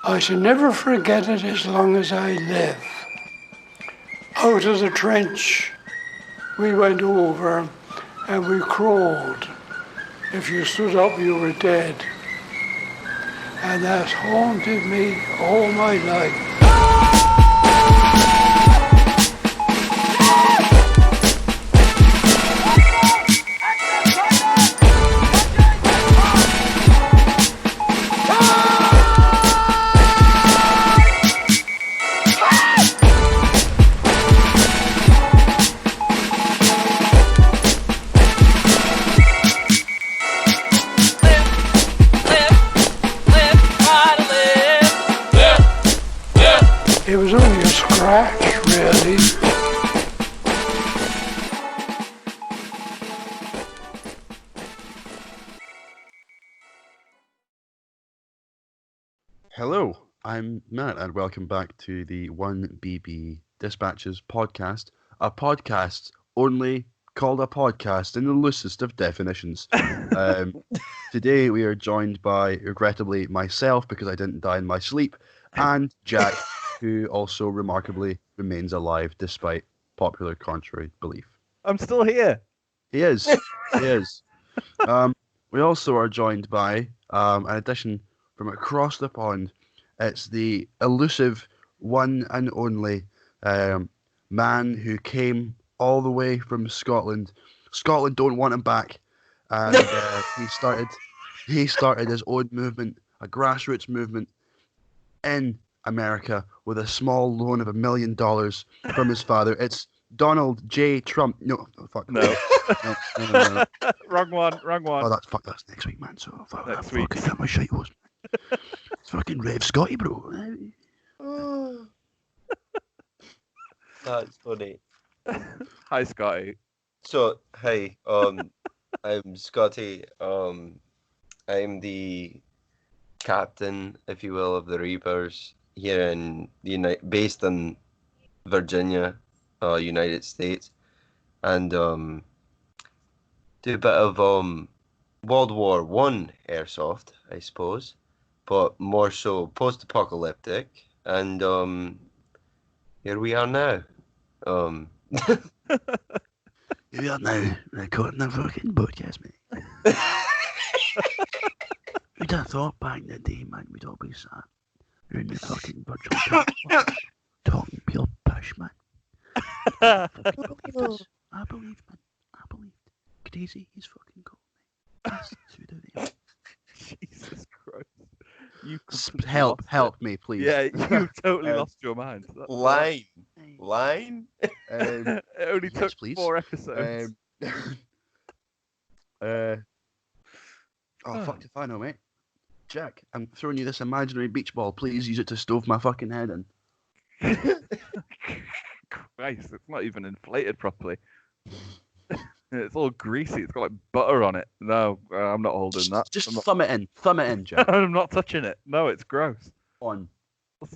I shall never forget it as long as I live. Out of the trench, we went over and we crawled. If you stood up, you were dead. And that's haunted me all my life. It was only a scratch, really. Hello, I'm Matt, and welcome back to the 1BB Despatches podcast, a podcast only called a podcast in the loosest of definitions. Today we are joined by, regrettably, myself, because I didn't die in my sleep, and Jack, who also remarkably remains alive despite popular contrary belief. I'm still here. He is. He is. We also are joined by an addition from across the pond. It's the elusive one and only man who came all the way from Scotland. Scotland don't want him back, and he started his own movement, a grassroots movement in America with a small loan of $1 million from his father. It's Donald J. Trump. No, fuck. No. No. Wrong one. Oh, that's next week, man. So Next week. Fucking my shit was. It's fucking Rev Scotty, bro. That's funny. Hi, Scotty. So, hi, I'm Scotty. I'm the captain, if you will, of the Reapers here in based in Virginia, United States, and do a bit of World War One airsoft, I suppose, but more so post-apocalyptic, and here we are now. Here we are now, recording a fucking podcast, mate. Who'd have thought back in the day, man, we'd all be sat in the fucking virtual chat, talking pure pish, man. I believed this. I believed, man. I believed. Crazy, he's fucking cool, mate. That's who do they. Jesus Christ. You Help me, please. Yeah, you totally lost your mind. Line. It only yes, took please. 4 episodes. Fuck if I know, mate. Jack, I'm throwing you this imaginary beach ball. Please use it to stove my fucking head in. Christ, it's not even inflated properly. It's all greasy. It's got like butter on it. No, I'm not holding that. Just thumb it in. Thumb it in, Jack. I'm not touching it. No, it's gross. On.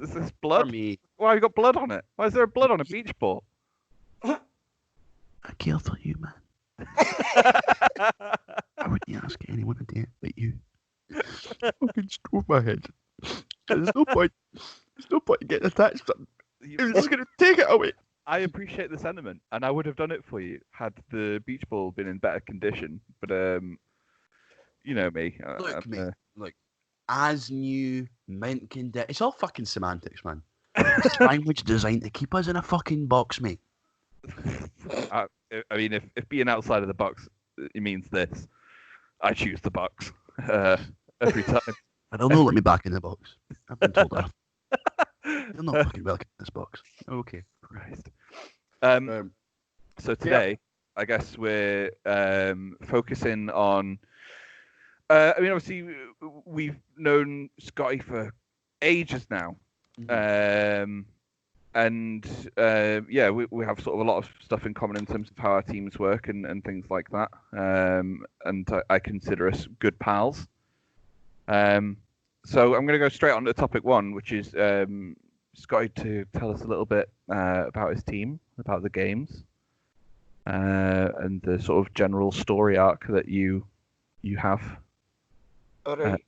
Is this blood? For me. Why have you got blood on it? Why is there blood on a beach ball? I care for you, man. I wouldn't ask anyone to do it but you. Fucking stove my head. There's no point. There's no point in getting attached. You're just gonna take it away. I appreciate the sentiment, and I would have done it for you had the beach ball been in better condition. But you know me. Look, mate. Look, as new, mint condition. It's all fucking semantics, man. It's language designed to keep us in a fucking box, mate. I mean, if being outside of the box, it means this. I choose the box every time. And they'll not let me back in the box. I've been told that. They're not fucking welcome in this box. Okay. Christ. So today, I guess we're focusing on. I mean, obviously, we've known Scotty for ages now, and we have sort of a lot of stuff in common in terms of how our teams work and things like that. And I consider us good pals. So I'm going to go straight on to topic one, which is Scotty to tell us a little bit about his team, about the games, and the sort of general story arc that you have. All right.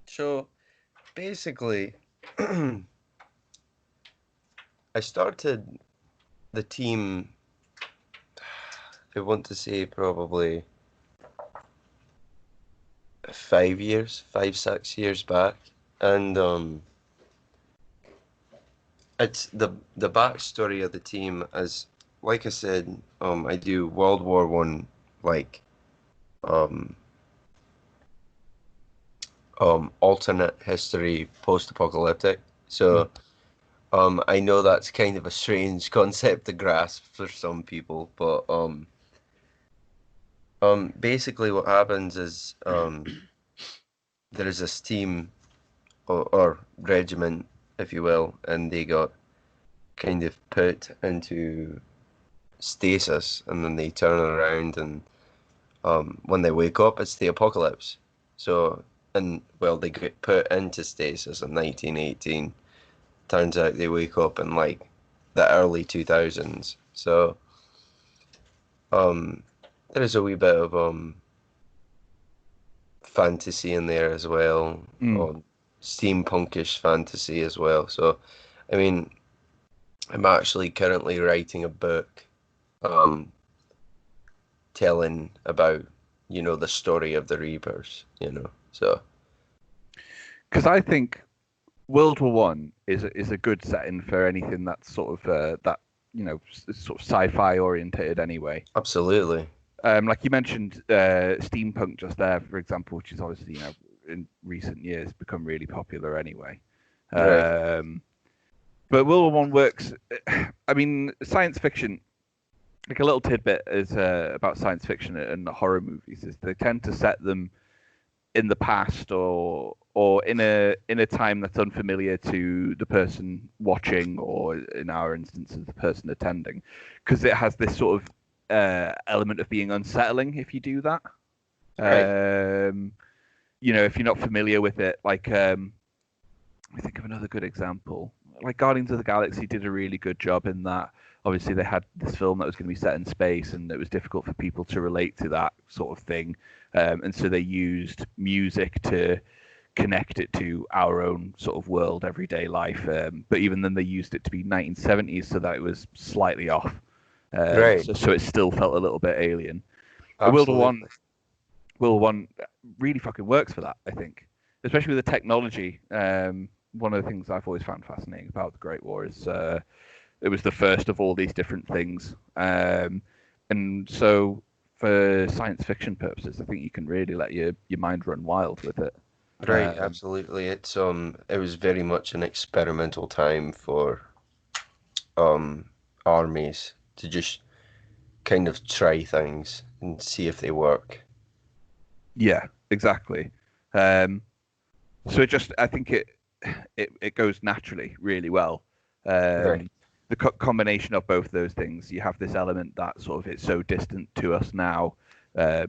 So basically, I started the team, I want to say probably 5, 6 years back. And it's the backstory of the team is, like I said, I do World War One, like um alternate history, post-apocalyptic. So I know that's kind of a strange concept to grasp for some people, but basically what happens is there is this team or regiment, if you will, and they got kind of put into stasis, and then they turn around, and when they wake up, it's the apocalypse. So, and well, they get put into stasis in 1918. Turns out they wake up in like the early 2000s. So, um, there is a wee bit of fantasy in there as well, steampunkish fantasy as well. So, I mean, I'm actually currently writing a book, telling about, the story of the Reapers, so. Because I think World War One is a good setting for anything that's sort of sort of sci-fi orientated anyway. Absolutely. Like you mentioned, steampunk just there, for example, which is obviously in recent years become really popular anyway. Right. But World War One works. I mean, science fiction. Like a little tidbit is about science fiction and horror movies is they tend to set them in the past or in a time that's unfamiliar to the person watching, or in our instance, the person attending, because it has this sort of element of being unsettling if you do that. Right. If you're not familiar with it, like I think of another good example. Like Guardians of the Galaxy did a really good job in that. Obviously, they had this film that was going to be set in space, and it was difficult for people to relate to that sort of thing. And so they used music to connect it to our own sort of world, everyday life. But even then, they used it to be 1970s, so that it was slightly off. Right. So it still felt a little bit alien. But Absolutely. World War One really fucking works for that, I think, especially with the technology. One of the things I've always found fascinating about the Great War is it was the first of all these different things, and so for science fiction purposes, I think you can really let your mind run wild with it. Right, absolutely. It was very much an experimental time for armies to just kind of try things and see if they work. Yeah, exactly. So I think it goes naturally really well. Right. The combination of both those things, you have this element that sort of it's so distant to us now,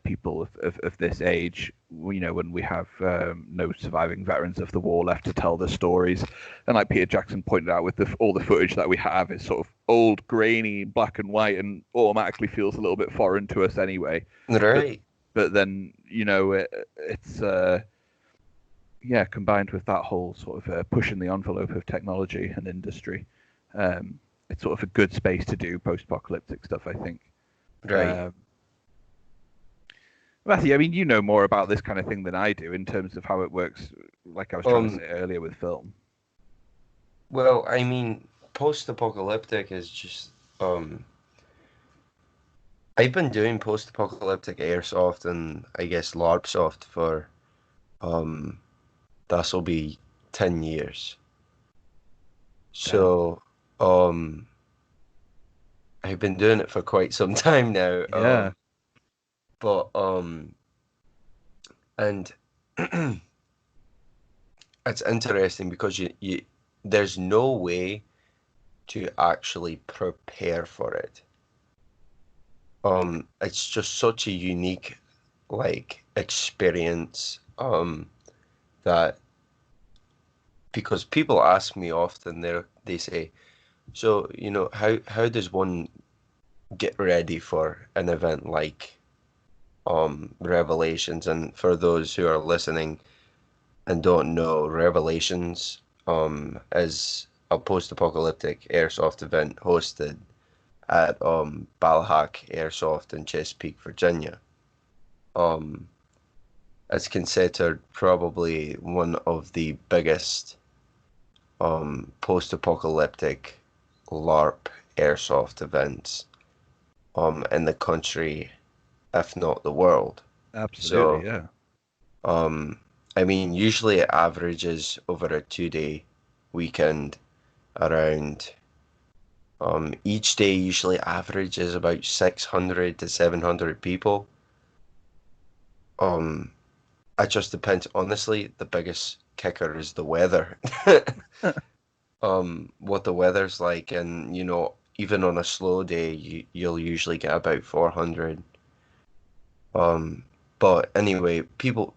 people of this age, when we have no surviving veterans of the war left to tell the stories. And like Peter Jackson pointed out, with all the footage that we have is sort of old, grainy, black and white, and automatically feels a little bit foreign to us anyway. Right. But then, it's combined with that whole sort of pushing the envelope of technology and industry, it's sort of a good space to do post-apocalyptic stuff, I think. Right. Matthew, I mean, you know more about this kind of thing than I do in terms of how it works, like I was trying to say earlier with film. Well, I mean, post-apocalyptic is just I've been doing post-apocalyptic airsoft and I guess LARPsoft for this'll be 10 years. So I've been doing it for quite some time now. Yeah. But and it's interesting because you there's no way to actually prepare for it. It's just such a unique like experience that because people ask me often, they say, so how does one get ready for an event like Revelations? And for those who are listening, and don't know, Revelations is a post-apocalyptic airsoft event hosted at Balhack Airsoft in Chesapeake, Virginia. Um, it's considered probably one of the biggest post-apocalyptic LARP airsoft events in the country, if not the world. Absolutely, So, yeah. I mean, usually it averages over a 2-day weekend around. Each day usually averages about 600 to 700 people. It just depends. Honestly, the biggest kicker is the weather. What the weather's like, and even on a slow day, you'll usually get about 400. But anyway, people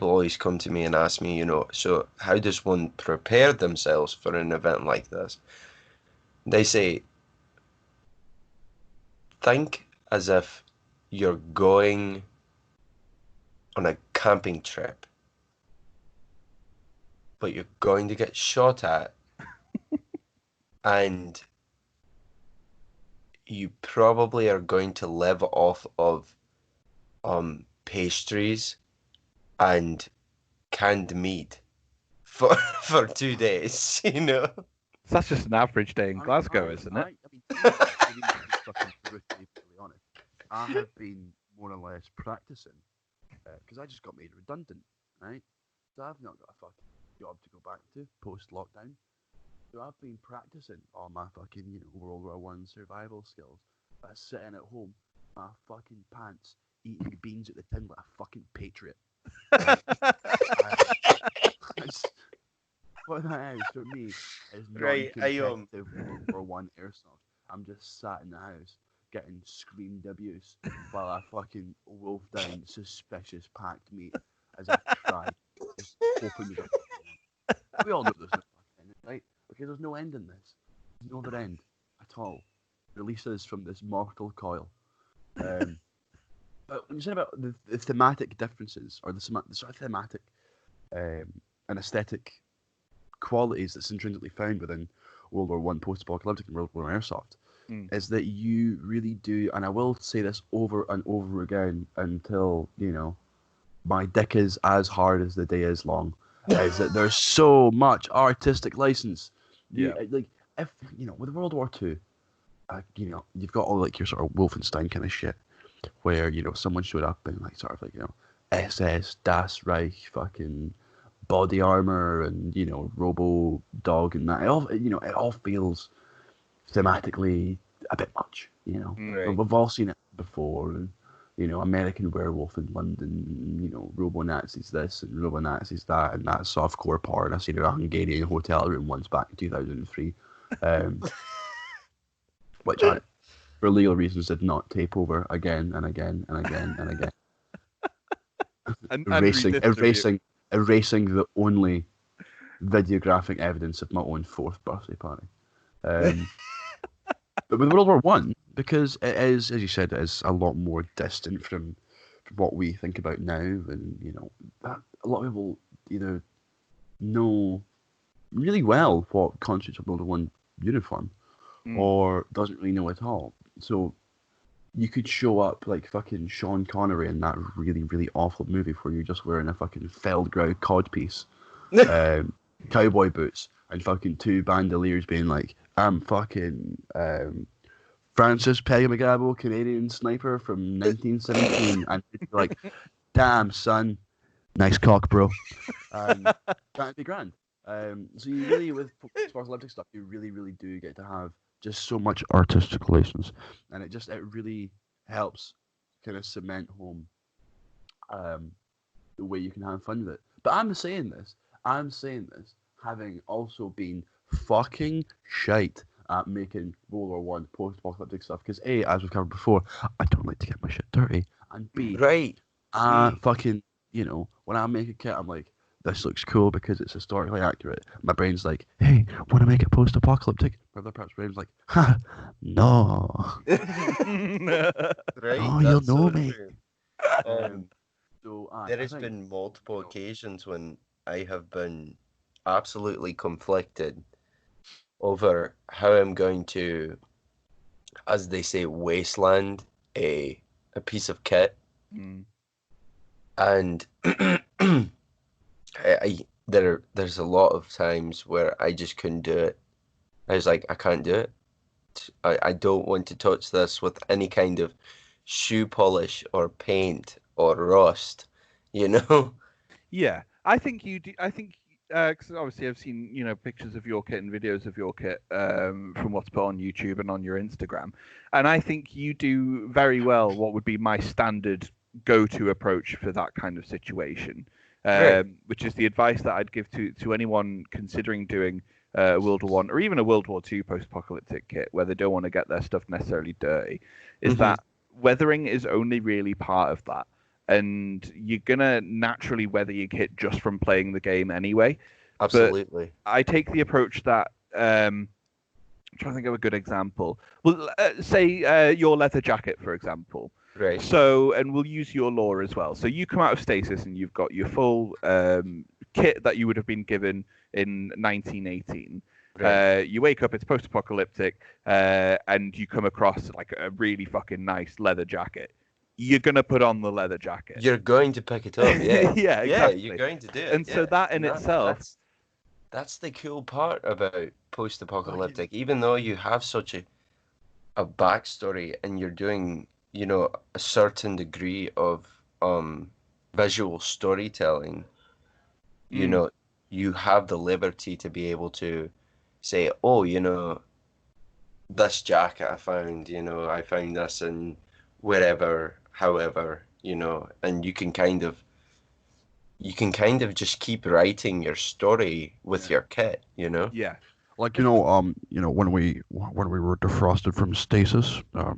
always come to me and ask me, so how does one prepare themselves for an event like this? They say, think as if you're going on a camping trip, but you're going to get shot at, and you probably are going to live off of pastries and canned meat for for 2 days, So that's just an average day in Glasgow, isn't it? To be fucking brutally honest, I have been more or less practicing because I just got made redundant, right? So I've not got a fucking job to go back to post lockdown. So I've been practicing all my fucking, World War One survival skills by sitting at home, my fucking pants, eating beans at the tin like a fucking patriot. What that is for me is Right, non-competitive World War One airsoft. I'm just sat in the house getting screamed abuse while I fucking wolf down suspicious packed meat as I try, just hoping there's a fucking end. We all know there's no fucking end, right? Okay, there's no end in this. There's no other end at all. Release us from this mortal coil. But when you said about the thematic differences or the sort of thematic and aesthetic qualities that's intrinsically found within World War One post-apocalyptic and World War Airsoft is that you really do, and I will say this over and over again until my dick is as hard as the day is long, is that there's so much artistic license. Like if with World War Two, you've got all like your sort of Wolfenstein kind of shit, where someone showed up in like sort of like SS Das Reich fucking body armor and Robo Dog and that. It all feels thematically a bit much. Right. We've all seen it before, and American Werewolf in London, Robo Nazis this and Robo Nazis that, and that softcore porn I seen in a Hungarian hotel room once back in 2003, which I, for legal reasons, did not tape over again and again and again and again. Erasing the only videographic evidence of my own 4th birthday party. But with World War One, because it is, as you said, it is a lot more distant from what we think about now, and a lot of people either know really well what constitutes a World War One uniform, or doesn't really know at all. So you could show up like fucking Sean Connery in that really, really awful movie where you're just wearing a fucking Feldgrau codpiece, cowboy boots, and fucking 2 bandoliers being like, I'm fucking Francis Peggy McGabble, Canadian sniper from 1917. And you're like, damn, son, nice cock, bro. That'd be grand. So you really, with Sports Olympic stuff, you really, really do get to have just so much artistic license, and it really helps kind of cement home the way you can have fun with it. But I'm saying this having also been fucking shite at making World War One post-apocalyptic stuff, because A, as we've covered before, I don't like to get my shit dirty, and B, Right. fucking, when I make a kit, I'm like, this looks cool because it's historically accurate. My brain's like, hey, want to make it post-apocalyptic? My other part's brain's like, ha, no. Right. Oh, you'll that's know so me. true. So There has been multiple occasions when I have been absolutely conflicted over how I'm going to, as they say, wasteland a piece of kit. Mm. And there's a lot of times where I just couldn't do it. I was like, I can't do it. I don't want to touch this with any kind of shoe polish or paint or rust, you know? Yeah, I think you do. I think because obviously I've seen pictures of your kit and videos of your kit from what's put on YouTube and on your Instagram, and I think you do very well what would be my standard go-to approach for that kind of situation, Great. which is the advice that I'd give to anyone considering doing a World War One or even a World War Two post-apocalyptic kit where they don't want to get their stuff necessarily dirty, is that weathering is only really part of that. And you're gonna naturally weather your kit just from playing the game anyway. Absolutely. But I take the approach that I'm trying to think of a good example. Well, say your leather jacket, for example. Right. So, and we'll use your lore as well. So you come out of stasis and you've got your full kit that you would have been given in 1918. Right. You wake up, it's post-apocalyptic, and you come across like a really fucking nice leather jacket. You're gonna put on the leather jacket. You're going to pick it up, yeah. Yeah, exactly. You're going to do it. And so that in itself, that's the cool part about post-apocalyptic. Even though you have such a backstory and you're doing, a certain degree of visual storytelling, you have the liberty to be able to say, oh, this jacket I found, I found this in wherever, however, and you can kind of just keep writing your story with your kit, yeah. Like when we were defrosted from stasis, I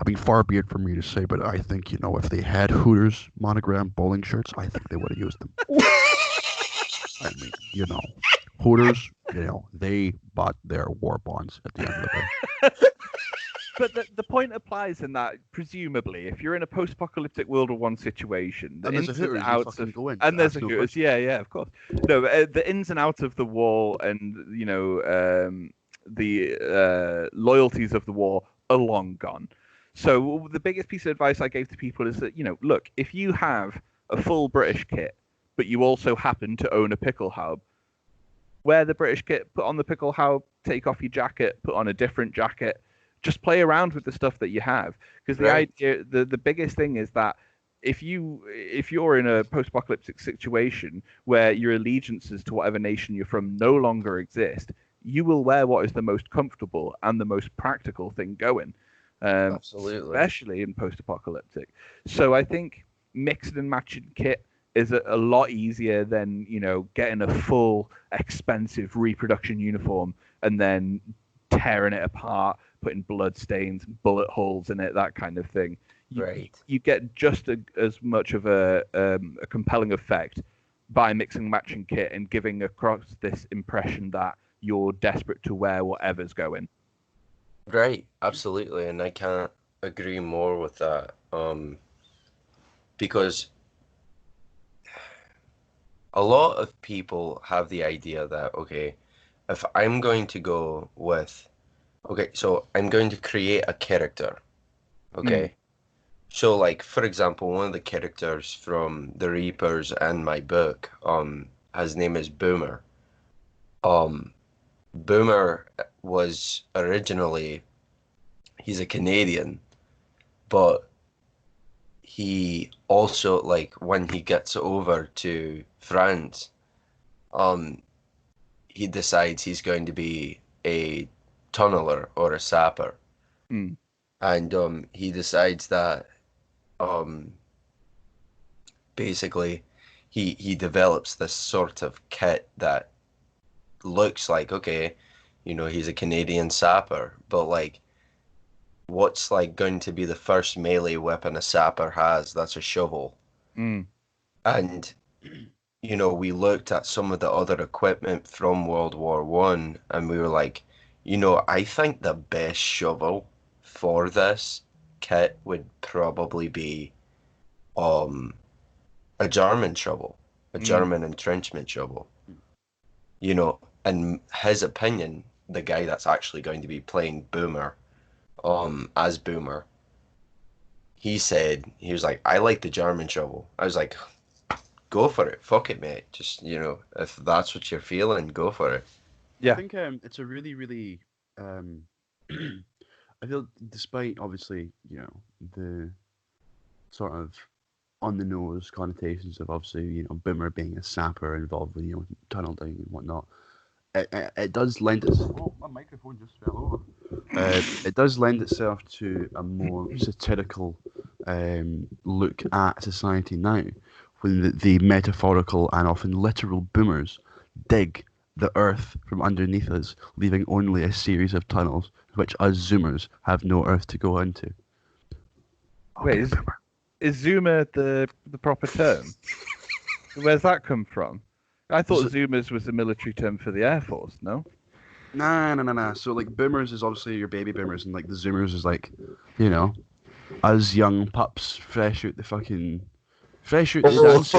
mean, far be it from me to say, but I think if they had Hooters monogram bowling shirts, I think they would have used them. I mean, Hooters, they bought their war bonds at the end of the day. But the point applies in that, presumably, if you're in a post-apocalyptic World War One situation, the ins and outs of and there's a Hooters, yeah, of course. No, the ins and outs of the war and the loyalties of the war are long gone. So the biggest piece of advice I gave to people is that look, if you have a full British kit, but you also happen to own a pickle haub, wear the British kit, put on the pickle haub, take off your jacket, put on a different jacket. Just play around with the stuff that you have, because the idea, the biggest thing is that if you're in a post-apocalyptic situation where your allegiances to whatever nation you're from no longer exist, you will wear what is the most comfortable and the most practical thing going. Absolutely. Especially in post-apocalyptic. So I think mixing and matching kit is a lot easier than getting a full expensive reproduction uniform and then tearing it apart, putting blood stains, bullet holes in it, that kind of thing. You get just as much of a compelling effect by mixing and matching kit and giving across this impression that you're desperate to wear whatever's going. Right, absolutely, and I can't agree more with that. Because a lot of people have the idea that, okay, if I'm going to go with, so I'm going to create a character, okay? So, like, for example, one of the characters from the Reapers and my book, his name is Boomer. Boomer was originally, he's a Canadian, but he also, like, when he gets over to France, he decides he's going to be a tunneler or a sapper. And he decides that basically he develops this sort of kit that looks like, okay, he's a Canadian sapper, but like what's like going to be the first melee weapon a sapper has? That's a shovel. And we looked at some of the other equipment from World War One, and we were like, I think the best shovel for this kit would probably be a German shovel. a German entrenchment shovel. You know, in his opinion, the guy that's actually going to be playing Boomer, as Boomer, he was like, I like the German shovel. I was like, go for it, fuck it, mate. Just, you know, if that's what you're feeling, go for it. Yeah. I think it's a really, really. I feel, despite obviously, you know, the sort of on the nose connotations of obviously, you know, Boomer being a sapper involved with, you know, tunnel digging and whatnot, it does lend itself. Oh, my microphone just fell over. It does lend itself to a more satirical look at society now, when the metaphorical and often literal boomers dig the earth from underneath us, leaving only a series of tunnels, which us zoomers have no earth to go into. Wait, is Zoomer the proper term? Where's that come from? I thought Zoomers was the military term for the Air Force, no? Nah. So, like, boomers is obviously your baby boomers, and, like, the zoomers is, like, you know, us young pups fresh out the dancing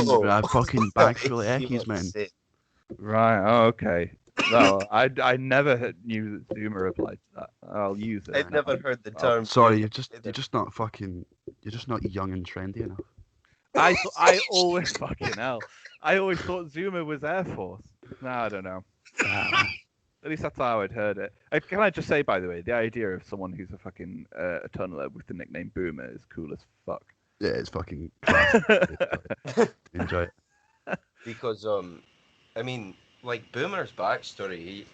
with a fucking bag full of eckies, man. Right, oh, okay. No, I never knew that Zoomer applied to that. I'll use it. I'd never heard the term. Sorry, you're just not young and trendy enough. I always fucking hell. I always thought Zoomer was Air Force. No, I don't know. At least that's how I'd heard it. Can I just say, by the way, the idea of someone who's a fucking a tunneler with the nickname Boomer is cool as fuck. Yeah, it's fucking. Enjoy it. Because I mean, like Boomer's backstory,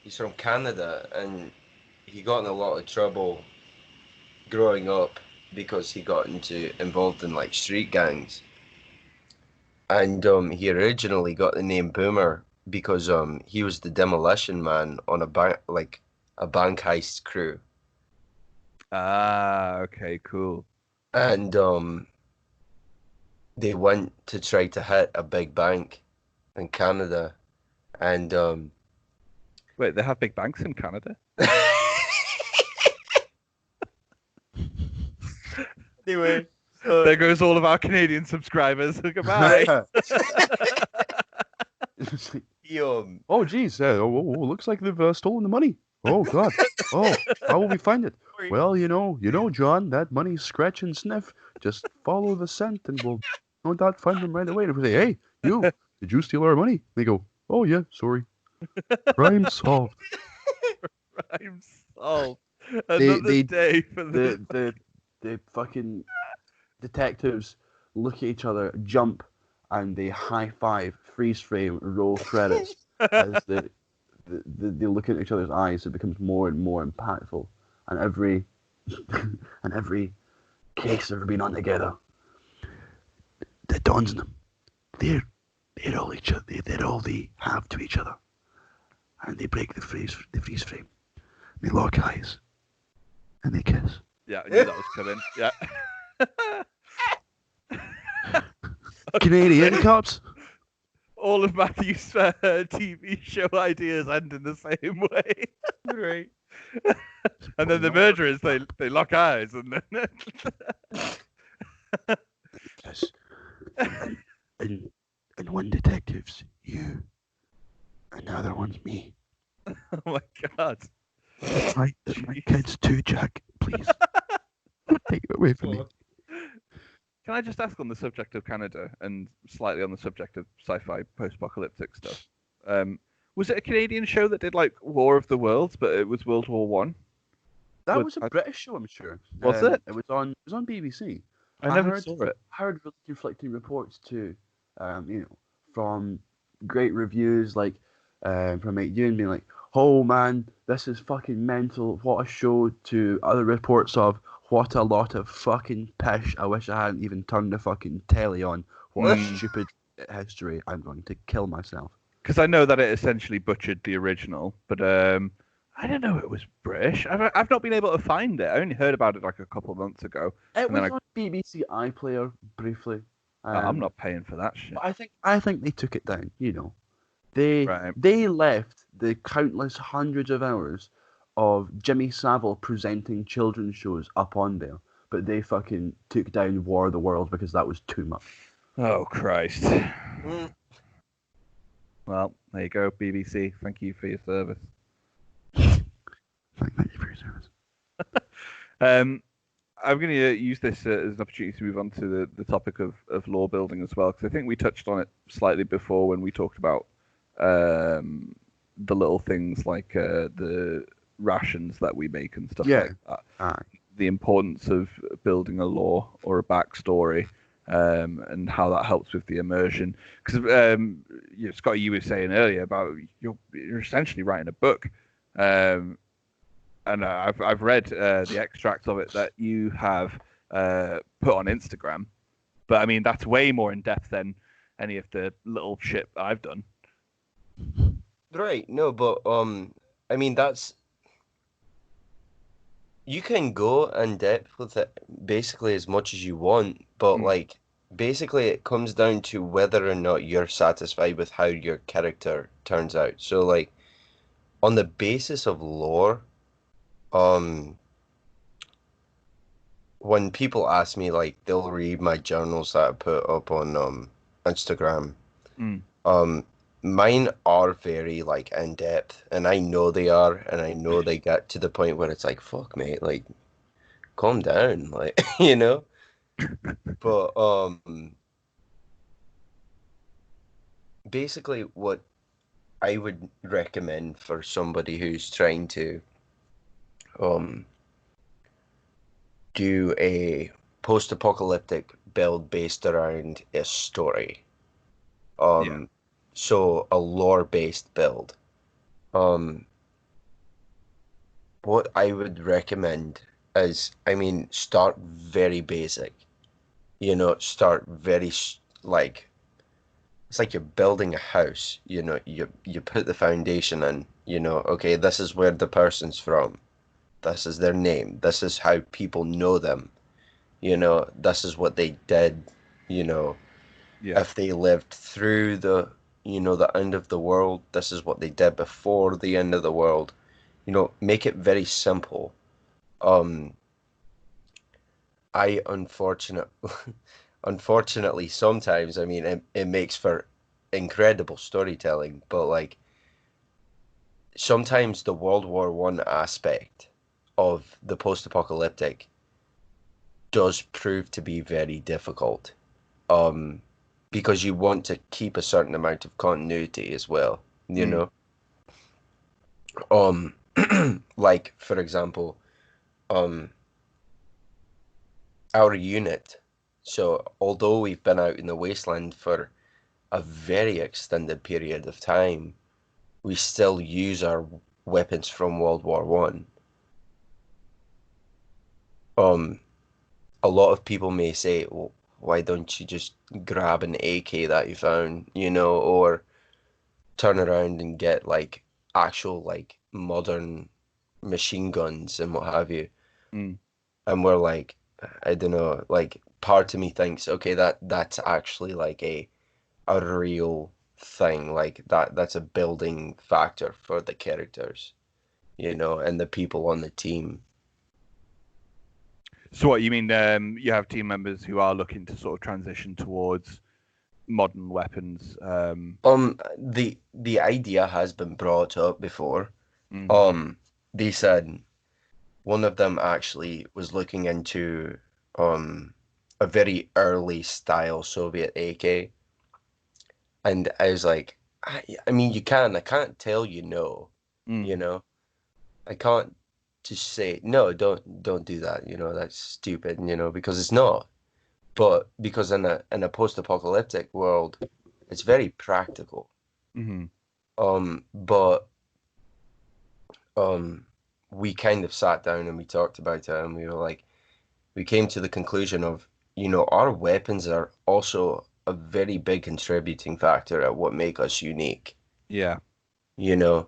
he's from Canada and he got in a lot of trouble growing up because he got involved in like street gangs. And he originally got the name Boomer because he was the demolition man on a bank heist crew. Ah, okay, cool. And they went to try to hit a big bank in Canada, and wait, they have big banks in Canada? Anyway, there goes all of our Canadian subscribers. Goodbye. Oh, geez. Looks like they've stolen the money. Oh, God. Oh, how will we find it? Well, you know, John, that money's scratch and sniff. Just follow the scent and we'll no doubt find them right away. And if we say, hey, did you steal our money? They go, oh, yeah, sorry. Crime solved. Crime solved. Another day for the fucking detectives look at each other, jump, and they high five, freeze frame, roll credits. As they look at each other's eyes, it becomes more and more impactful. And every case they've ever been on together, it dawns on them. They're all each other. They're all they have to each other. And they break the freeze frame. They lock eyes. And they kiss. Yeah, I knew that was coming. Yeah. Canadian cops. All of Matthew's TV show ideas end in the same way. Right. And then the murderers, they lock eyes and then. Yes. And one detective's you. And the other one's me. Oh my God. That's my kids too, Jack. Please. Take it away from me. Can I just ask on the subject of Canada and slightly on the subject of sci-fi post-apocalyptic stuff? Was it a Canadian show that did like War of the Worlds, but it was World War One? That was a British show, I'm sure. Was it? It was on BBC. I never saw it. I heard really conflicting reports too. From great reviews like from Mate Ewan being like, "Oh man, this is fucking mental. What a show!" To other reports of, "What a lot of fucking pish. I wish I hadn't even turned the fucking telly on. What a stupid history. I'm going to kill myself." Because I know that it essentially butchered the original, but I didn't know it was British. I've not been able to find it. I only heard about it like a couple of months ago. It was on BBC iPlayer briefly. I'm not paying for that shit. I think they took it down. You know, they left the countless hundreds of hours of Jimmy Savile presenting children's shows up on there, but they fucking took down War of the Worlds because that was too much. Oh, Christ. Mm. Well, there you go, BBC. Thank you for your service. Thank you for your service. I'm going to use this as an opportunity to move on to the topic of lore building as well, because I think we touched on it slightly before when we talked about the little things like the rations that we make and stuff Yeah. like that. Aye. The importance of building a lore or a backstory, and how that helps with the immersion. Because Scott, you were saying earlier about you're essentially writing a book, and I've read the extracts of it that you have put on Instagram. But I mean, that's way more in depth than any of the little shit I've done. Right, no, but I mean that's you can go in depth with it basically as much as you want, but like basically it comes down to whether or not you're satisfied with how your character turns out. So like on the basis of lore, when people ask me, like they'll read my journals that I put up on Instagram. Mine are very like in depth, and I know they are, and I know they get to the point where it's like, fuck, mate, like calm down, like you know. But basically, what I would recommend for somebody who's trying to um do a post-apocalyptic build based around a story. So a lore-based build. What I would recommend is, I mean, start very basic. You know, start very like it's like you're building a house. You know, you put the foundation in. You know, okay, this is where the person's from. This is their name. This is how people know them. You know, this is what they did. You know, if they lived through the end of the world, this is what they did before the end of the world. You know, make it very simple. Um, I unfortunately sometimes, I mean, it makes for incredible storytelling, but like sometimes the World War I aspect of the post-apocalyptic does prove to be very difficult. Um, because you want to keep a certain amount of continuity as well, you know? Um, like for example, um, our unit. So although we've been out in the wasteland for a very extended period of time, we still use our weapons from World War One. A lot of people may say, well, why don't you just grab an AK that you found, you know, or turn around and get like actual like modern machine guns and what have you. And we're like, I don't know, like part of me thinks, okay, that's actually like a real thing, like that's a building factor for the characters, you know, and the people on the team. So what you mean? You have team members who are looking to sort of transition towards modern weapons. The idea has been brought up before. They said one of them actually was looking into a very early style Soviet AK, and I was like, I mean, I can't tell you no, you know, I can't just say no, don't do that, you know, that's stupid, you know, because it's not. But because in a post-apocalyptic world, it's very practical. But we kind of sat down and we talked about it, and we were like, we came to the conclusion of, you know, our weapons are also a very big contributing factor at what make us unique. Yeah. You know,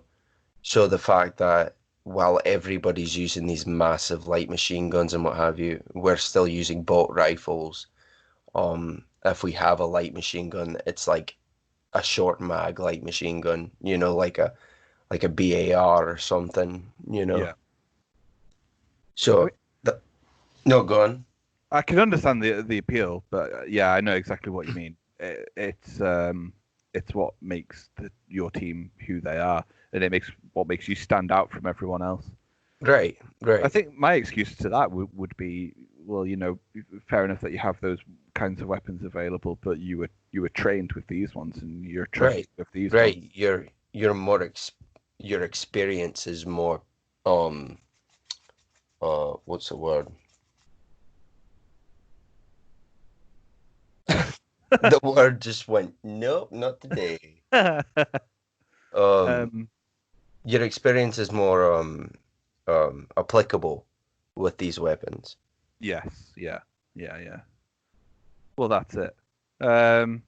so the fact that while everybody's using these massive light machine guns and what have you, we're still using bolt rifles. If we have a light machine gun, it's like a short mag light machine gun, you know, like a BAR or something, you know. Yeah. So, no, go on. I can understand the appeal, but yeah, I know exactly what you mean. It's what makes your team who they are, and it makes what makes you stand out from everyone else. Right, I right, think my excuse to that would be, well, fair enough that you have those kinds of weapons available, but you were trained with these ones, and you're trusted right, with these right. ones. You're more your experience is more um what's the word? The word just went, nope, not today. Um, um, your experience is more applicable with these weapons. yes, yeah, yeah, yeah. Well, that's it. Um,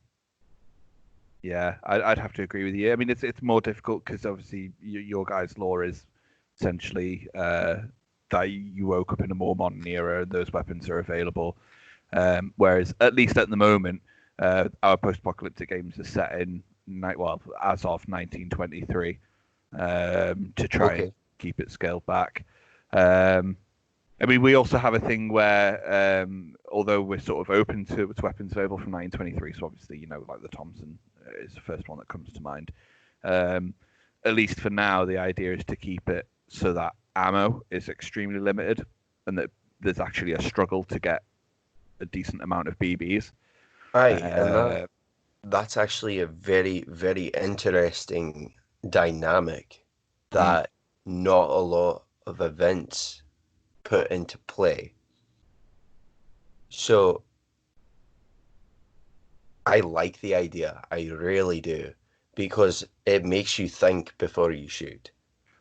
yeah, I'd have to agree with you. I mean, it's more difficult because obviously your guys' lore is essentially that you woke up in a more modern era and those weapons are available. Whereas, at least at the moment, our post-apocalyptic games are set in as of 1923, to try and Okay. keep it scaled back. I mean, we also have a thing where, although we're sort of open to weapons available from 1923, so obviously, like the Thompson is the first one that comes to mind. Um, at least for now, the idea is to keep it so that ammo is extremely limited, and that there's actually a struggle to get a decent amount of BBs. Aye, and Uh, that's actually a very, very interesting dynamic mm, that not a lot of events put into play. So I like the idea. I really do. Because it makes you think before you shoot.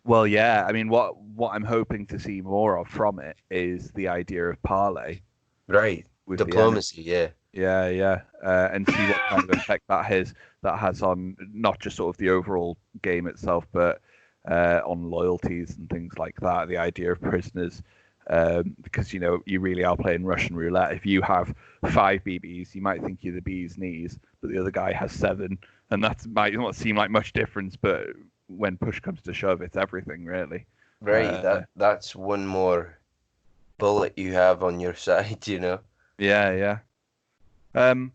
well, yeah. I mean, what I'm hoping to see more of from it is the idea of parlay Right. with the enemy. Diplomacy, yeah. Yeah, yeah, and see what kind of effect that has on not just sort of the overall game itself, but on loyalties and things like that. The idea of prisoners, because you really are playing Russian roulette. If you have 5 BBs, you might think you're the bee's knees, but the other guy has 7, and that might not seem like much difference, but when push comes to shove, it's everything really. Right. Uh, That's one more bullet you have on your side, you know? yeah, yeah. Um,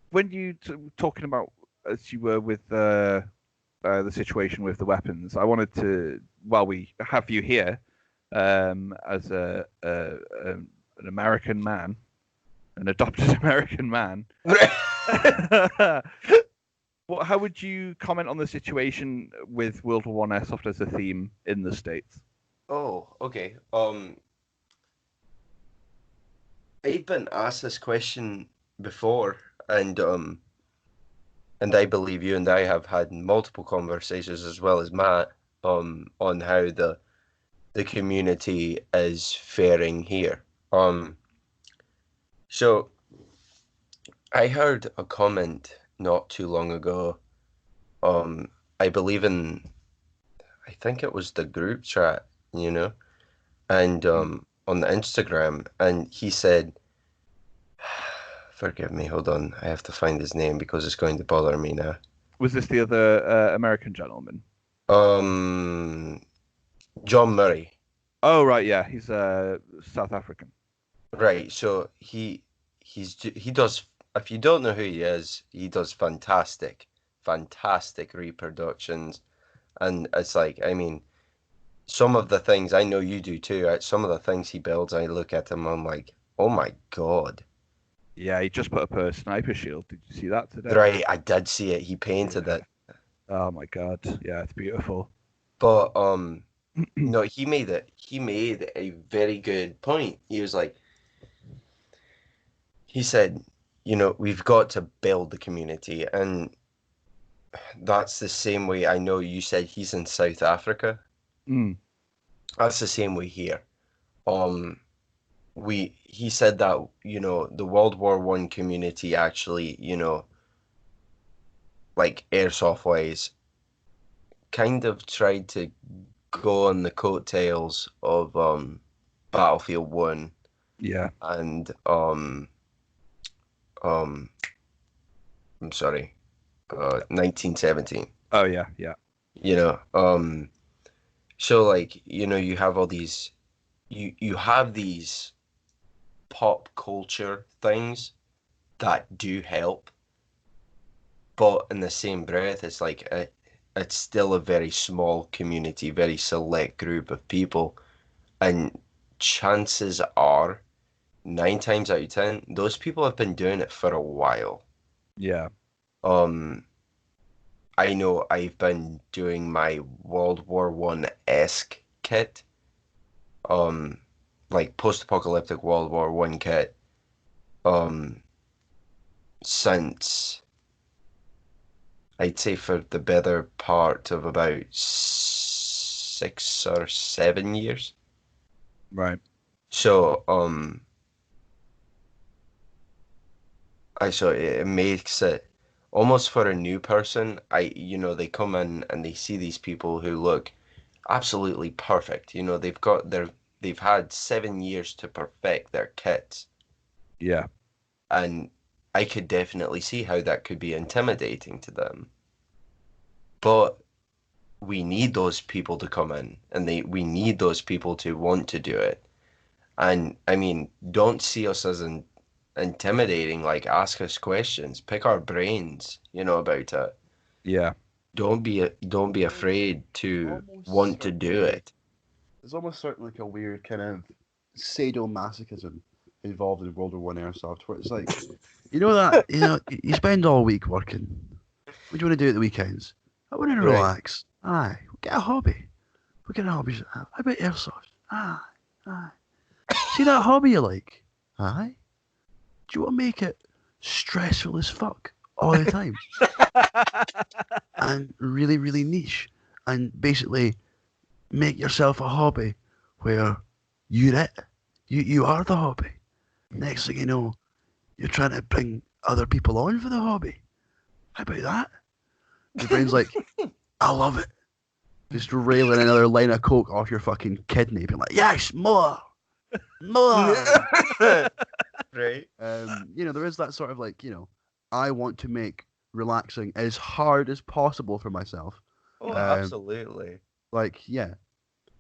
when you talking about as you were with the situation with the weapons, I wanted to, while we have you here, as an American man, an adopted American man, how would you comment on the situation with World War One Airsoft as a theme in the States? Oh, okay. I've been asked this question before, and I believe you and I have had multiple conversations as well as Matt, on how the community is faring here. So I heard a comment not too long ago. I believe I think it was the group chat, you know, and Hmm. on the Instagram, and he said, forgive me, hold on, I have to find his name because it's going to bother me now. Was this the other American gentleman? Um, John Murray. Oh, right, yeah, he's South African. Right, so he does, if you don't know who he does fantastic reproductions, and it's like, I mean, some of the things I know you do too. Some of the things he builds, I look at them, I'm like, oh my God. Yeah, he just put up a sniper shield. Did you see that today? Right, I did see it. He painted Yeah. it, Oh my God. Yeah, it's beautiful. but no, he made it. He made a very good point. He was like, he said, we've got to build the community, and that's the same way. I know you said he's in South Africa. Mm, That's the same way here. Um, he said that, the World War One community actually, like airsoft wise, kind of tried to go on the coattails of Battlefield One yeah. and um I'm sorry, 1917. Oh yeah, yeah. You know, so like, you have all these, you have these pop culture things that do help, but in the same breath, it's like it's still a very small community, very select group of people, and chances are, 9 times out of 10, those people have been doing it for a while. Yeah. I know I've been doing my World War One-esque kit, like post-apocalyptic World War One kit, since I'd say for the better part of about 6 or 7 years. Right. So, so it makes it almost for a new person. They come in and they see these people who look absolutely perfect. They've had 7 years to perfect their kits, Yeah. and I could definitely see how that could be intimidating to them. But we need those people to come in, and we need those people to want to do it. And I mean, don't see us as intimidating. Like, ask us questions, pick our brains, about it. Yeah. Don't be afraid to Almost want to do certainly- it. There's almost certainly like a weird kind of sadomasochism involved in World War One Airsoft, where it's like, you spend all week working. What do you want to do at the weekends? I want to Right. relax. Aye, get a hobby. What kind of hobbies do you have? How about airsoft? Aye. See that hobby you like? Aye. Do you want to make it stressful as fuck all the time? And really, really niche. And basically make yourself a hobby where you're it. You are the hobby. Next thing you know, you're trying to bring other people on for the hobby. How about that? Your brain's like, I love it. Just railing another line of coke off your fucking kidney, being like, yes, more. Right. There is that sort of like, I want to make relaxing as hard as possible for myself. Oh, absolutely. Like, yeah.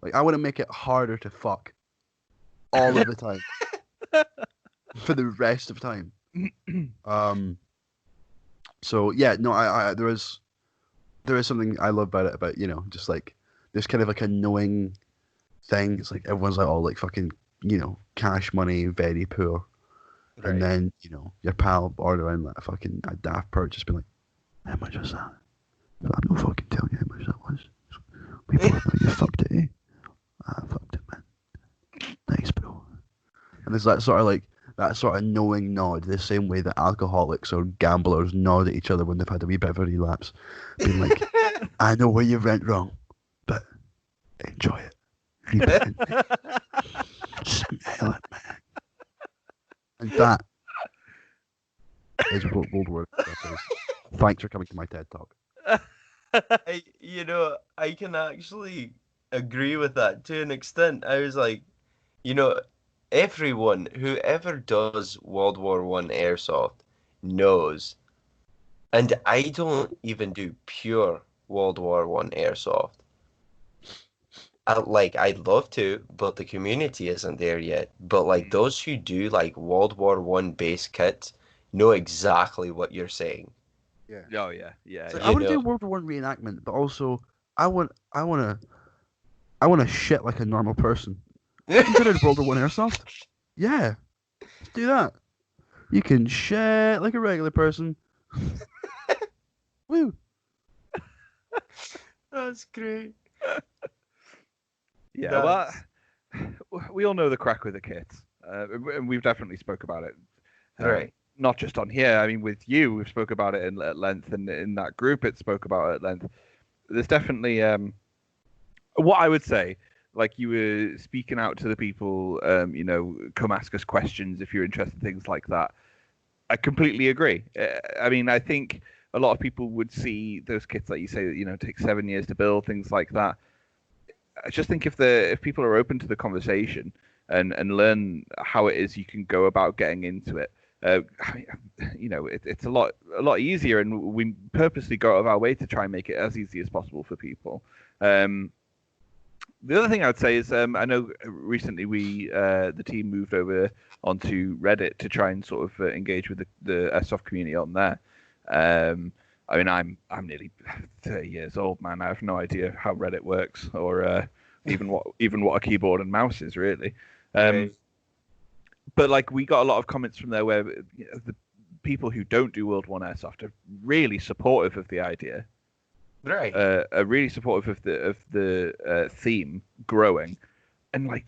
Like, I want to make it harder to fuck all of the time. For the rest of time. So, yeah, no, there is something I love about it, about, just like, there's kind of like a knowing thing. It's like, everyone's like, all like fucking, cash money, very poor. Right. And then, your pal ordering like a daft purchase, being like, how much was that? But I'm not fucking telling you how much that was. People are like, you fucked it, eh? I fucked it, man. Thanks, bro. And there's that sort of knowing nod, the same way that alcoholics or gamblers nod at each other when they've had a wee bit of a relapse. Being like, I know where you went wrong, but enjoy it. Keep it in. Smell it, man. And that is what World War is. Thanks for coming to my TED Talk. I can actually agree with that to an extent. I was like, everyone, whoever does World War One Airsoft knows, and I don't even do pure World War One Airsoft. I'd love to, but the community isn't there yet. But like those who do like World War One base kits know exactly what you're saying. Yeah. Oh yeah, yeah. So yeah. I want to do World War One reenactment, but also I want to shit like a normal person. You could have World War One Airsoft. Yeah, let's do that. You can shit like a regular person. Woo. That's great. Yeah, well, we all know the crack with the kits, and we've definitely spoke about it. Right. Not just on here. I mean, with you, we've spoke about it at length, and in that group, it spoke about it at length. There's definitely what I would say. Like you were speaking out to the people, come ask us questions if you're interested in things like that. I completely agree. I mean, I think a lot of people would see those kits that you say that take 7 years to build, things like that. I just think if people are open to the conversation and learn how it is you can go about getting into it, it's a lot easier, and we purposely go out of our way to try and make it as easy as possible for people. The other thing I would say is I know recently the team moved over onto Reddit to try and sort of engage with the Airsoft community on there. I mean, I'm nearly 30 years old, man. I have no idea how Reddit works or even what a keyboard and mouse is really. Right. But like we got a lot of comments from there where the people who don't do World War Airsoft are really supportive of the idea. Right. Are really supportive of the theme growing, and like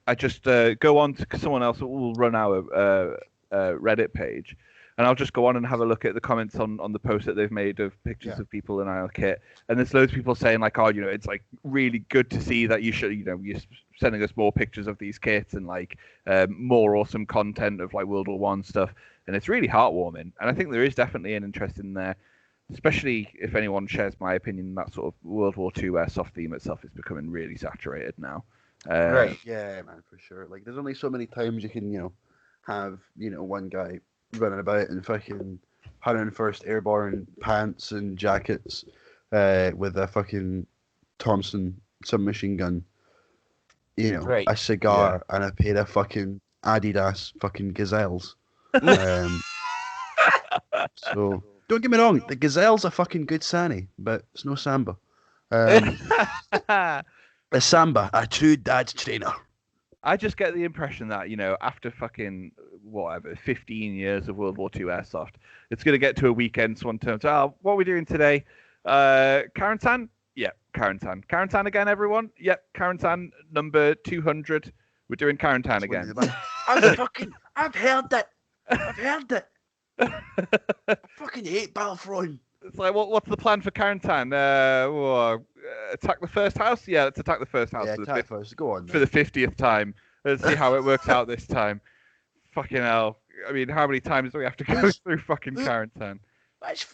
I just go on to someone else will run our Reddit page, and I'll just go on and have a look at the comments on the post that they've made of pictures of people in our kit, and there's loads of people saying like, oh, it's like really good to see that you're sending us more pictures of these kits and like more awesome content of like World War One stuff, and it's really heartwarming, and I think there is definitely an interest in there. Especially if anyone shares my opinion, that sort of World War II airsoft theme itself is becoming really saturated now. Right. Yeah, man, for sure. Like, there's only so many times you can, have, one guy running about in fucking 101st Airborne pants and jackets with a fucking Thompson submachine gun, Right. a cigar and a pair of fucking Adidas fucking Gazelles. So... Don't get me wrong, the Gazelle's a fucking good Sani, but it's no Samba. A Samba, a true dad's trainer. I just get the impression that, after fucking, 15 years of World War II Airsoft, it's going to get to a weekend, someone turns, what are we doing today? Karantan? Yeah, Karantan. Karantan again, everyone? Yep, Karantan number 200. We're doing Karantan again. I've heard it. I fucking hate Battlefront. It's like, what's the plan for Karantan? Attack the first house? Yeah, let's attack the first house Go on, for the 50th time. Let's see how it works out this time. Fucking hell. I mean, how many times do we have to go through fucking Karantan?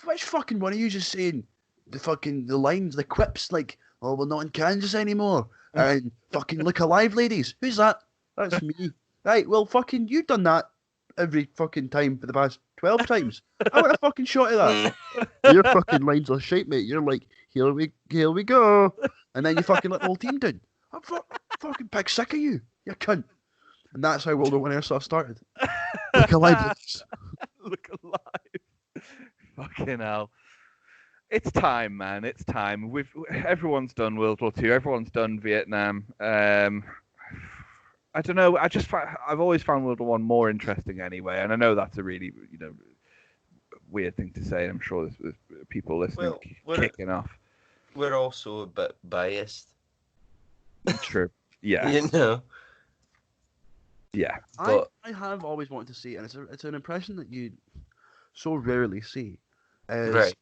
Which fucking one are you just saying? The lines, the quips, like, oh, we're not in Kansas anymore. And fucking look alive, ladies. Who's that? That's me. Right, well, fucking, you've done that every fucking time for the past 12 times. I want a fucking shot of that. Your fucking lines are shite, mate. You're like, here we go. And then you fucking let the whole team down. I'm fucking pig sick of you cunt. And that's how World War I Airsoft started. Look alive, ladies. Look alive. Fucking hell. It's time, man. It's time. Everyone's done World War II. Everyone's done Vietnam. I don't know. I've always found World War One more interesting anyway, and I know that's a really weird thing to say. I'm sure there's people listening kicking off. We're also a bit biased. True. Yeah. Yeah. But I have always wanted to see, and it's an impression that you so rarely see, is Right.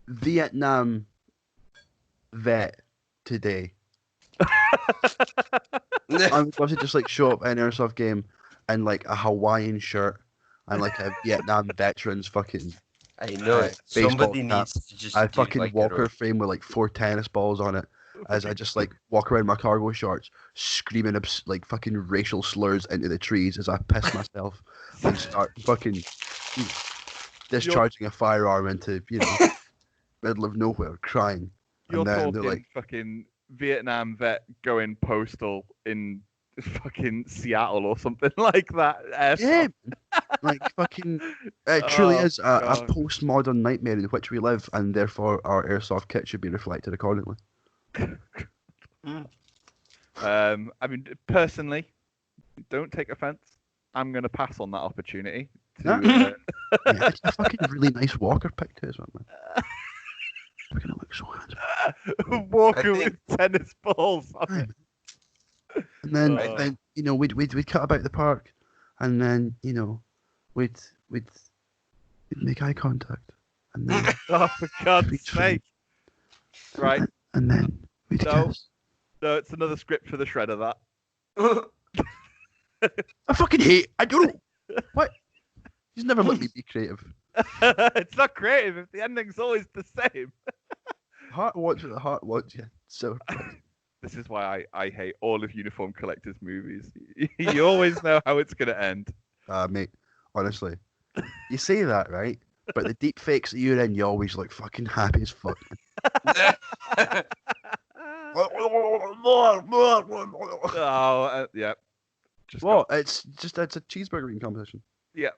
Vietnam vet today. I would love to just like show up at an airsoft game in like a Hawaiian shirt and like a Vietnam veterans fucking I know. Somebody needs to just a do, fucking like, walker frame with like 4 tennis balls on it as I just like walk around my cargo shorts screaming like fucking racial slurs into the trees as I piss myself and start fucking discharging a firearm into middle of nowhere crying. You're and then talking they're like, fucking Vietnam vet going postal in fucking Seattle or something like that. yeah, like fucking, it truly is a God. postmodern nightmare in which we live, and therefore our airsoft kit should be reflected accordingly. I mean, personally, don't take offense. I'm going to pass on that opportunity. Yeah, it's a fucking really nice walker pick too, isn't it? We're gonna look so handsome. Walker with tennis balls. And then we'd cut about the park, and then we'd make eye contact, and then Oh, for God's sake! Right. and then we'd kiss. No, it's another script for the shredder. That. I fucking hate. I don't know what. He's never let me be creative. It's not creative if the ending's always the same. Heart wants what the heart wants, yeah. So This is why I hate all of Uniform Collector's movies. You always know how it's going to end. mate, honestly, you say that, right? But the deep fakes that you're in, you always look fucking happy as fuck. Oh, yeah. Just Well, got, it's a cheeseburger eating competition. yeah.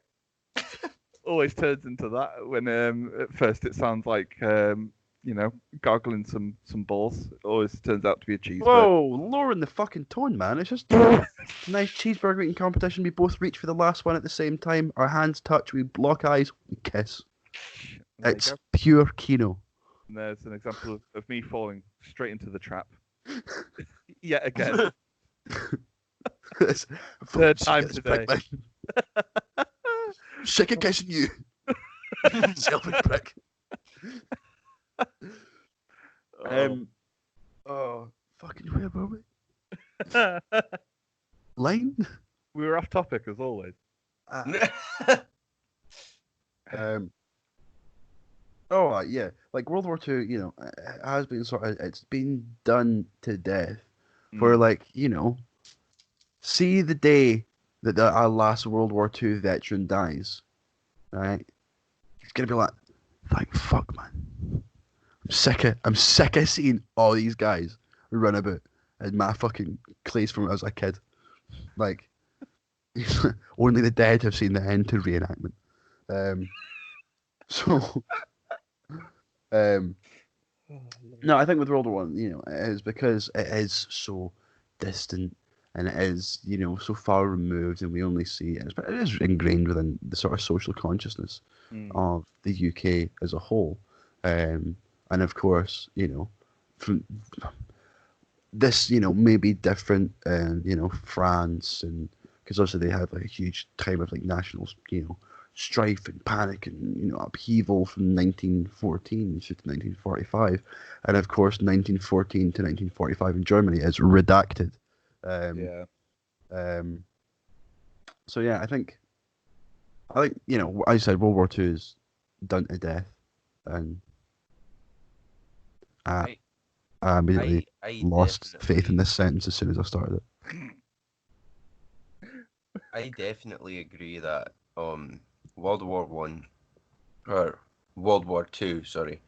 Always turns into that when at first it sounds like gargling some balls. It always turns out to be a cheeseburger. Whoa, lowering the fucking tone, man. It's just a nice cheeseburger eating competition. We both reach for the last one at the same time. Our hands touch. We lock eyes. We kiss. There you It's go. pure Kino. And there's an example of me falling straight into the trap. Yet again. Third time today. Sick of kissing you. Selfish prick. Fucking where were we? Line? We were off topic as always. Yeah, like World War II, it has been it's been done to death. For see the day that our last World War II veteran dies, right? He's gonna be like, thank fuck, man. I'm sick of seeing all these guys run about in my fucking clothes from when I was a kid. Like, only the dead have seen the end to reenactment. No, I think with World War One, it is because it is so distant and it is, so far removed, and we only see it. But it is ingrained within the sort of social consciousness of the UK as a whole, and of course, from this, may be different, France, and because also they had like a huge time of like national, strife and panic and upheaval from 1914 to 1945, and of course 1914 to 1945 in Germany is redacted. So yeah, I think as I said, World War II is done to death, and I immediately lost faith in this sentence as soon as I started it. I definitely agree that World War One or World War Two, sorry,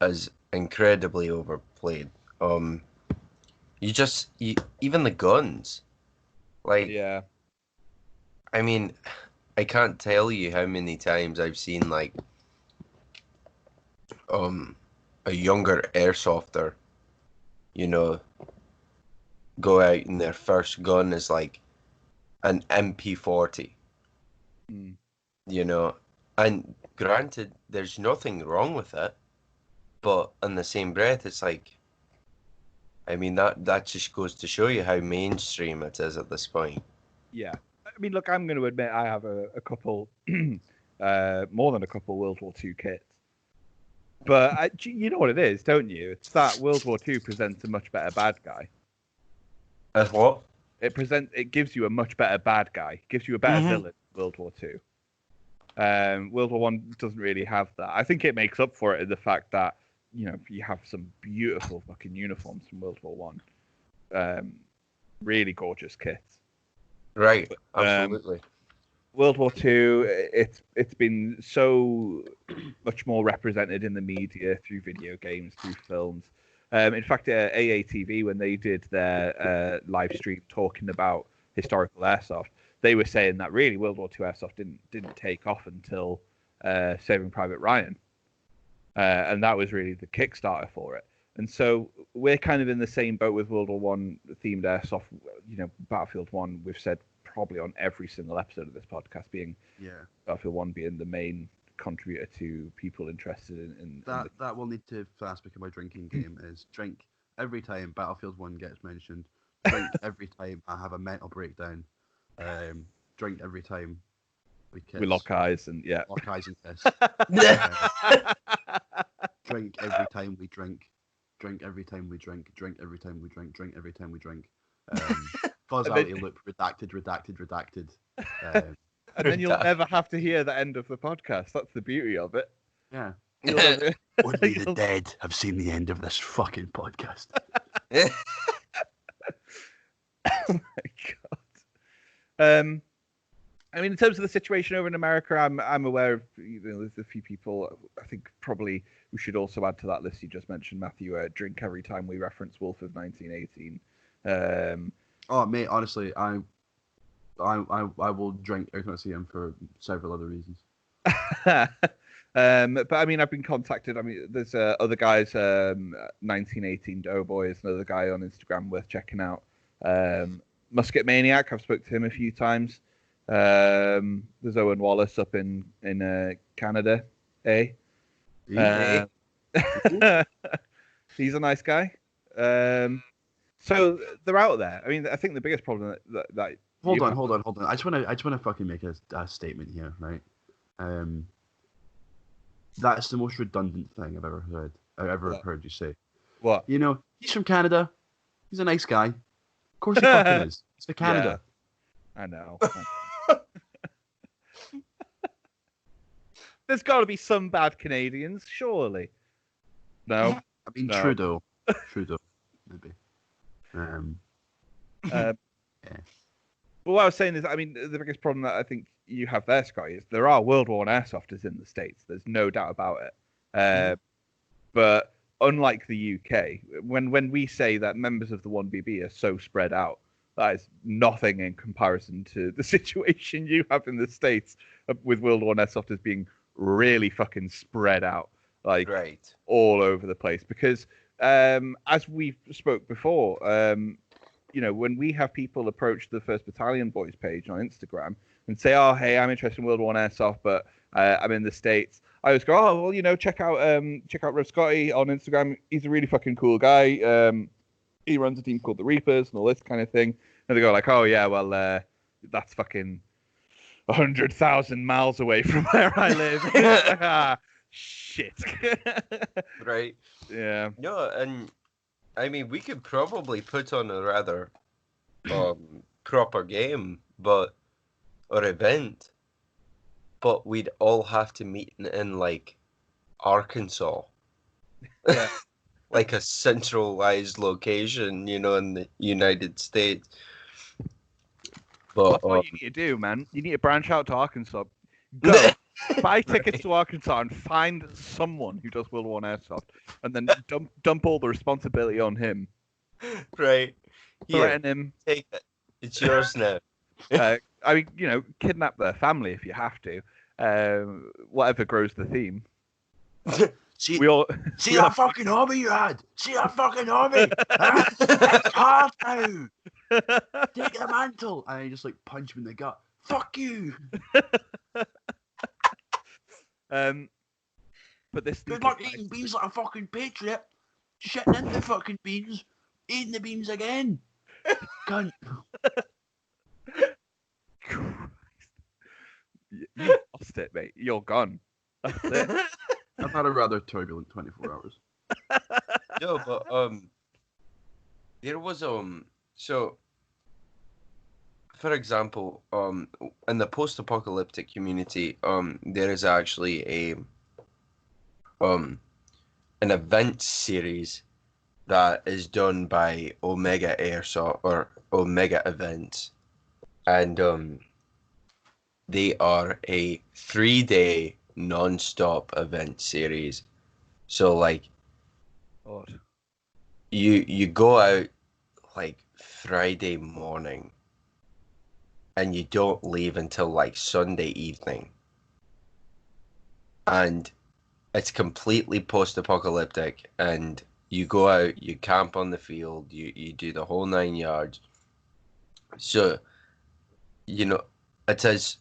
is incredibly overplayed. Even the guns, like, yeah. I mean, I can't tell you how many times I've seen like a younger airsofter, go out and their first gun is like an MP40. And granted, there's nothing wrong with it, but in the same breath, it's like, I mean, that just goes to show you how mainstream it is at this point. Yeah. I mean, look, I'm going to admit I have a couple, more than a couple World War II kits. But you know what it is, don't you? It's that World War II presents a much better bad guy. As what? It gives you a much better bad guy. Gives you a better villain. World War II. World War One doesn't really have that. I think it makes up for it in the fact that you have some beautiful fucking uniforms from World War One. Really gorgeous kits. Right. Absolutely. World War II, it's been so much more represented in the media through video games, through films. In fact, AATV, when they did their live stream talking about historical airsoft, they were saying that really World War II airsoft didn't take off until Saving Private Ryan, and that was really the Kickstarter for it. And so we're kind of in the same boat with World War One themed airsoft. Battlefield 1, we've said probably on every single episode of this podcast, Battlefield 1 being the main contributor to people interested in that will need to fast become my drinking game. Is drink every time Battlefield 1 gets mentioned. Drink every time I have a mental breakdown. Drink every time we kiss. We lock eyes and lock eyes and kiss. Drink every time we drink. Drink every time we drink. Drink every time we drink. Drink every time we drink. Causality loop redacted. And then you'll never have to hear the end of the podcast. That's the beauty of it. Yeah. Only the dead have seen the end of this fucking podcast. Oh my god. I mean, in terms of the situation over in America, I'm aware of, there's a few people. I think probably we should also add to that list you just mentioned, Matthew. Drink every time we reference Wolf of 1918. Oh, mate, honestly, I will drink every time I see him for several other reasons. But I mean, I've been contacted. I mean, there's other guys. 1918 Doughboy is another guy on Instagram worth checking out. Musket Maniac, I've spoke to him a few times. There's Owen Wallace up in Canada. Yeah. He's a nice guy. So they're out there. I mean, I think the biggest problem that Hold on. I just wanna fucking make a statement here, right? That's the most redundant thing I've ever heard you say. What? You know, he's from Canada. He's a nice guy. Of course he fucking is. It's for Canada. Yeah, I know. There's got to be some bad Canadians, surely. No. I mean, No. Trudeau, maybe. Yeah. Well, what I was saying is, I mean, the biggest problem that I think you have there, Scotty, is there are World War I airsofters in the States. There's no doubt about it. But unlike the UK, when we say that members of the 1BB are so spread out, that is nothing in comparison to the situation you have in the States with World War I airsofters being really fucking spread out, like all over the place. Because as we spoke before, when we have people approach the First Battalion Boys page on Instagram and say, "Oh, hey, I'm interested in World War I Airsoft, but I'm in the States," I always go, "Oh, well, check out Rev Scotty on Instagram. He's a really fucking cool guy. He runs a team called the Reapers and all this kind of thing." And they go like, "Oh yeah, well, that's fucking 100,000 miles away from where I live." Shit. Right. Yeah. No, and I mean, we could probably put on a rather proper game, or event, but we'd all have to meet in like Arkansas. Yeah. Like a centralized location, in the United States. But That's what you need to do, man. You need to branch out to Arkansas. Go. Buy tickets to Arkansas and find someone who does World War I Airsoft, and then dump all the responsibility on him. Right. Threaten him. Take it. It's yours now. I mean, kidnap their family if you have to. Whatever grows the theme. See See that fucking hobby you had? See that fucking hobby? It's hard now. Take the mantle. And I just like punch him in the gut. Fuck you. But this Good luck eating beans like a fucking patriot. Shitting into fucking beans. Eating the beans again. Cunt. You lost it, mate. You're gone. That's it. I've had a rather turbulent 24 hours. No, but there was so for example, in the post-apocalyptic community, there is actually an event series that is done by Omega Airsoft or Omega Events, and they are a 3-day non-stop event series. So like, God. you go out like Friday morning and you don't leave until like Sunday evening, and it's completely post-apocalyptic, and you go out, you camp on the field, you do the whole 9 yards. So it is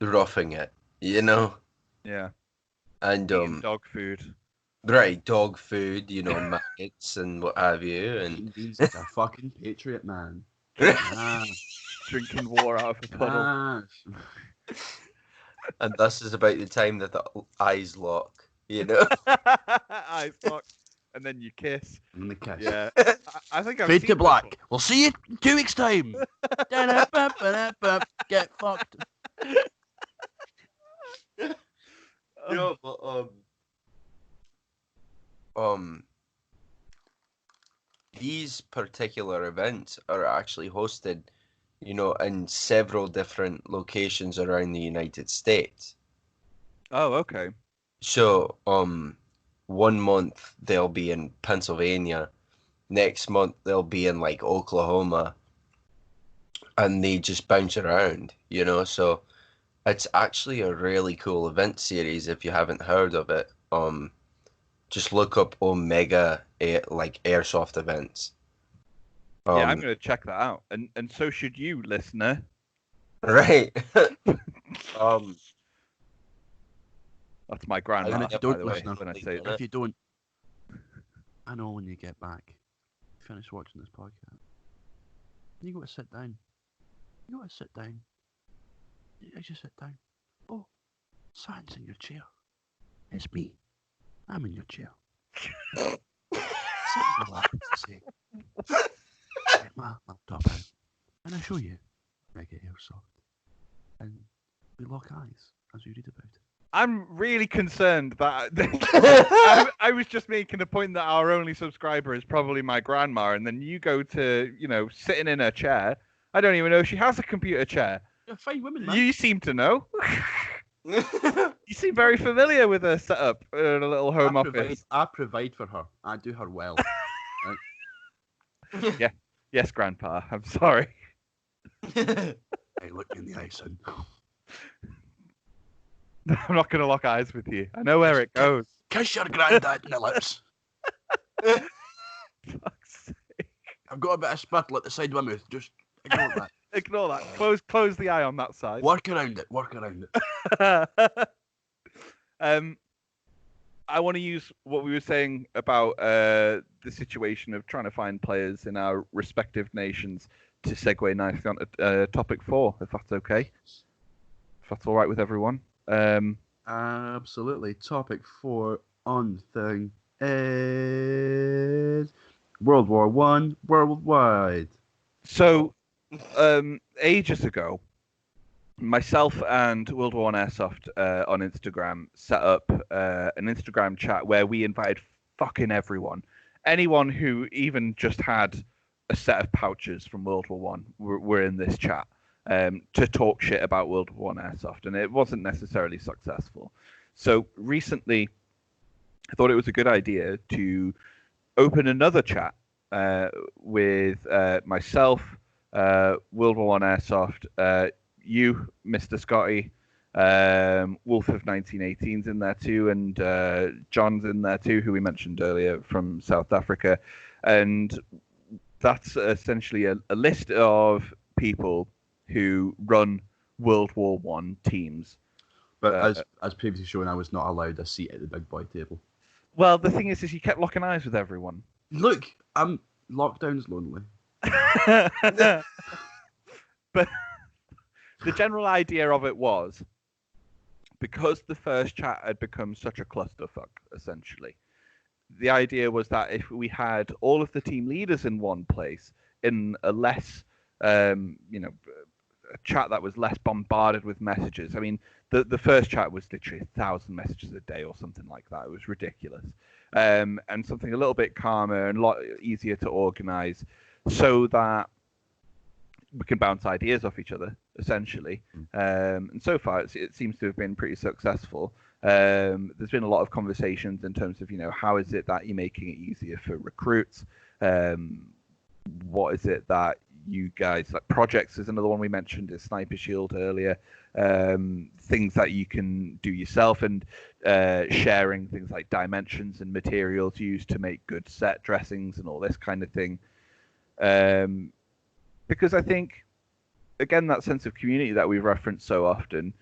roughing it, Yeah. and Dog food. right, dog food, maggots and what have you, and Beans like a fucking patriot, man. Drinking water out of a puddle. and this is about the time that the eyes lock, Eyes locked, and then you kiss. And the kiss. Yeah. I think I've Fade seen to this black. one. We'll see you in 2 weeks' time. Get fucked. But these particular events are actually hosted in several different locations around the United States. Oh, okay. So, 1 month they'll be in Pennsylvania, next month they'll be in like Oklahoma, and they just bounce around, So it's actually a really cool event series if you haven't heard of it. Just look up Omega like airsoft events. Yeah, I'm going to check that out, and so should you, listener. Right. um, That's my grandma, And if you by don't the way, listen, when I say if you don't, I know when you get back, finish watching this podcast, you got to sit down. You got to sit down. As you sit down, oh, Sam's in your chair. It's me. I'm in your chair. Sit in your lap, say, get my laptop out, and I show you Mega Airsoft, and we lock eyes as we read about it. I'm really concerned that I was just making a point that our only subscriber is probably my grandma, and then you go to, sitting in her chair. I don't even know if she has a computer chair. You're fine women, man. You seem to know. You seem very familiar with her setup in a little home office. I provide for her. I do her well. Right? Yeah. Yes, Grandpa. I'm sorry. Hey, look me in the eye, son. I'm not going to lock eyes with you. I know where it goes. Kiss your granddad in the lips. Fuck's sake. I've got a bit of spittle at the side of my mouth. Just ignore that. Ignore that. Close the eye on that side. Work around it. I want to use what we were saying about the situation of trying to find players in our respective nations to segue nicely on topic 4, if that's okay. If that's all right with everyone. Absolutely. Topic 4 on thing is World War I worldwide. So, ages ago, myself and World War I Airsoft on Instagram set up an Instagram chat where we invited fucking everyone. Anyone who even just had a set of pouches from World War One were in this chat to talk shit about World War I Airsoft, and it wasn't necessarily successful. So recently, I thought it was a good idea to open another chat with myself, World War I Airsoft, you, Mr. Scoti, Wolf of 1918's in there too, and John's in there too, who we mentioned earlier from South Africa. And that's essentially a list of people who run World War One teams. But as previously shown, I was not allowed a seat at the big boy table. Well, the thing is you kept locking eyes with everyone. Look, lockdown's lonely. But the general idea of it was, because the first chat had become such a clusterfuck, essentially, the idea was that if we had all of the team leaders in one place, in a less, a chat that was less bombarded with messages. I mean, the first chat was literally 1,000 messages a day or something like that. It was ridiculous. And something a little bit calmer and a lot easier to organize so that we can bounce ideas off each other, essentially. And so far, it seems to have been pretty successful. There's been a lot of conversations in terms of, how is it that you're making it easier for recruits? What is it that you guys, like projects is another one we mentioned, is Sniper Shield earlier. Things that you can do yourself, and sharing things like dimensions and materials used to make good set dressings and all this kind of thing. Because I think, again, that sense of community that we reference so often,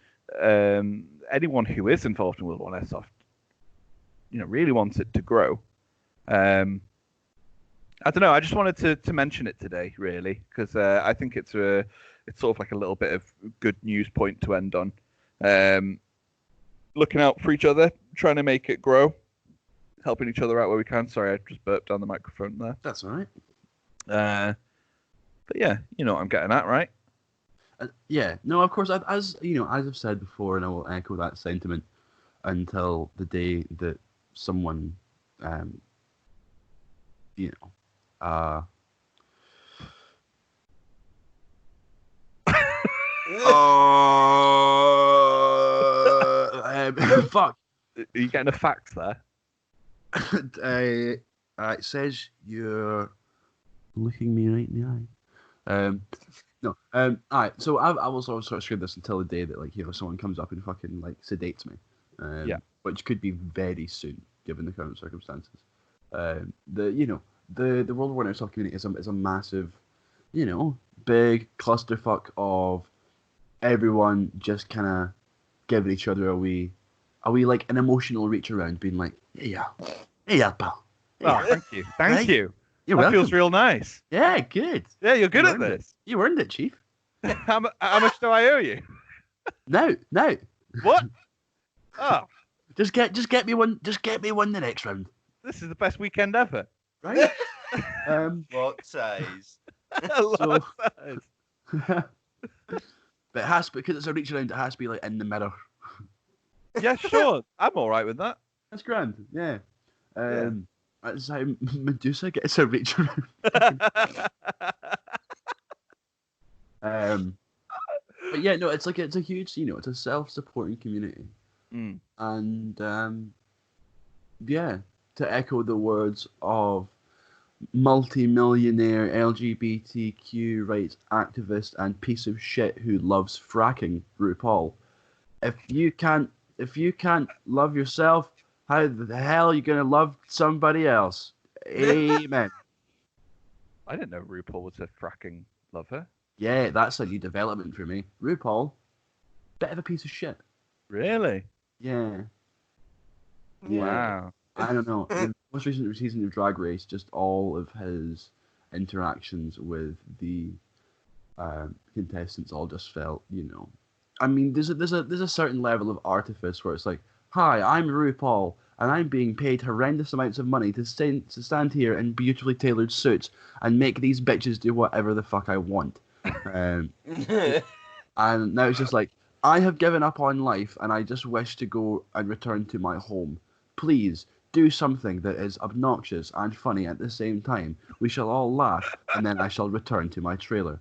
anyone who is involved in World War I Airsoft, really wants it to grow. I don't know. I just wanted to mention it today, really, because I think it's sort of like a little bit of good news point to end on. Looking out for each other, trying to make it grow, helping each other out where we can. Sorry, I just burped down the microphone there. That's all right. But yeah, you know what I'm getting at, right? Yeah. No, of course. As I've said before, and I will echo that sentiment until the day that someone, Fuck. Are you getting a fact there? It says you're looking me right in the eye. No. Alright. So I will sort of screw this until the day that someone comes up and fucking sedates me. Yeah. Which could be very soon, given the current circumstances. The World War Airsoft community is a massive, big clusterfuck of everyone just kind of giving each other a wee an emotional reach around, being like, yeah, pal. Oh, thank you. Thank you. You're That welcome. feels real nice. Yeah, good. Yeah, you're good You at earned this. It. You earned it, Chief. How much do I owe you? No. What? Oh, Just get me one the next round. this is the best weekend ever. Right? Lot size. Lot size. But it has to, because it's a reach around, it has to be in the mirror. Yeah, sure. I'm all right with that. That's grand, yeah. Yeah. That's how Medusa gets a reach around. But yeah, no, it's a huge, it's a self-supporting community. Mm. And yeah, to echo the words of multi-millionaire LGBTQ rights activist and piece of shit who loves fracking, RuPaul. If you can't love yourself, how the hell are you gonna love somebody else? Amen. I didn't know RuPaul was a fracking lover. Yeah, that's a new development for me. RuPaul, bit of a piece of shit. Really? Yeah. Wow. I don't know. The most recent season of Drag Race, just all of his interactions with the contestants all just felt, I mean, there's a certain level of artifice where it's like, hi, I'm RuPaul, and I'm being paid horrendous amounts of money to stand here in beautifully tailored suits and make these bitches do whatever the fuck I want. And now it's just like, I have given up on life and I just wish to go and return to my home. Please do something that is obnoxious and funny at the same time. We shall all laugh and then I shall return to my trailer.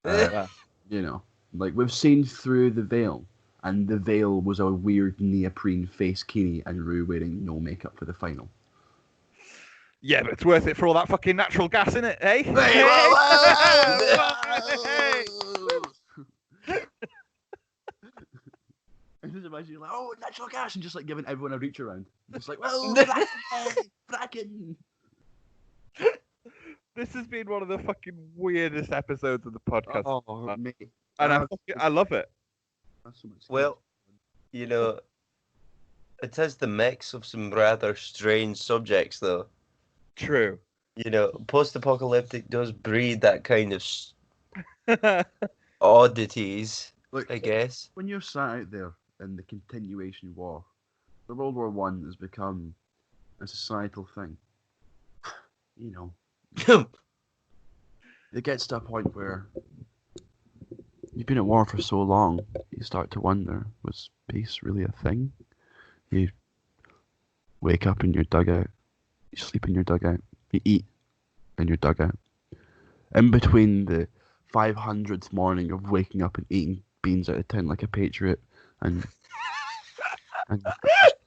We've seen through the veil, and the veil was a weird neoprene face kini and Rue wearing no makeup for the final. Yeah, but it's worth it for all that fucking natural gas, isn't it, eh? I just imagine you're like, oh, natural gas, and just giving everyone a reach around. Just fracking. This has been one of the fucking weirdest episodes of the podcast. Oh, mate. And I love it. That's so much Well, it is the mix of some rather strange subjects, though. True. Post-apocalyptic does breed that kind of oddities, I guess. When you're sat out there in the continuation war, the World War I has become a societal thing. It gets to a point where you've been at war for so long, you start to wonder, was peace really a thing? You wake up in your dugout, you sleep in your dugout, you eat in your dugout. In between the 500th morning of waking up and eating beans out of tin like a patriot and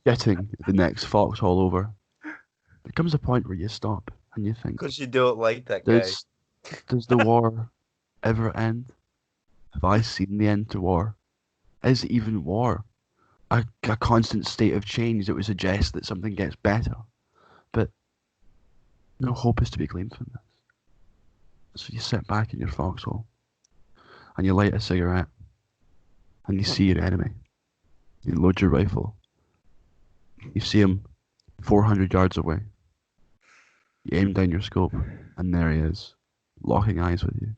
getting the next foxhole over, there comes a point where you stop and you think, Because you don't like that guy. does the war ever end? Have I seen the end to war? Is even war a constant state of change that would suggest that something gets better? But no hope is to be gleaned from this. So you sit back in your foxhole and you light a cigarette and you see your enemy. You load your rifle. You see him 400 yards away. You aim down your scope and there he is, locking eyes with you.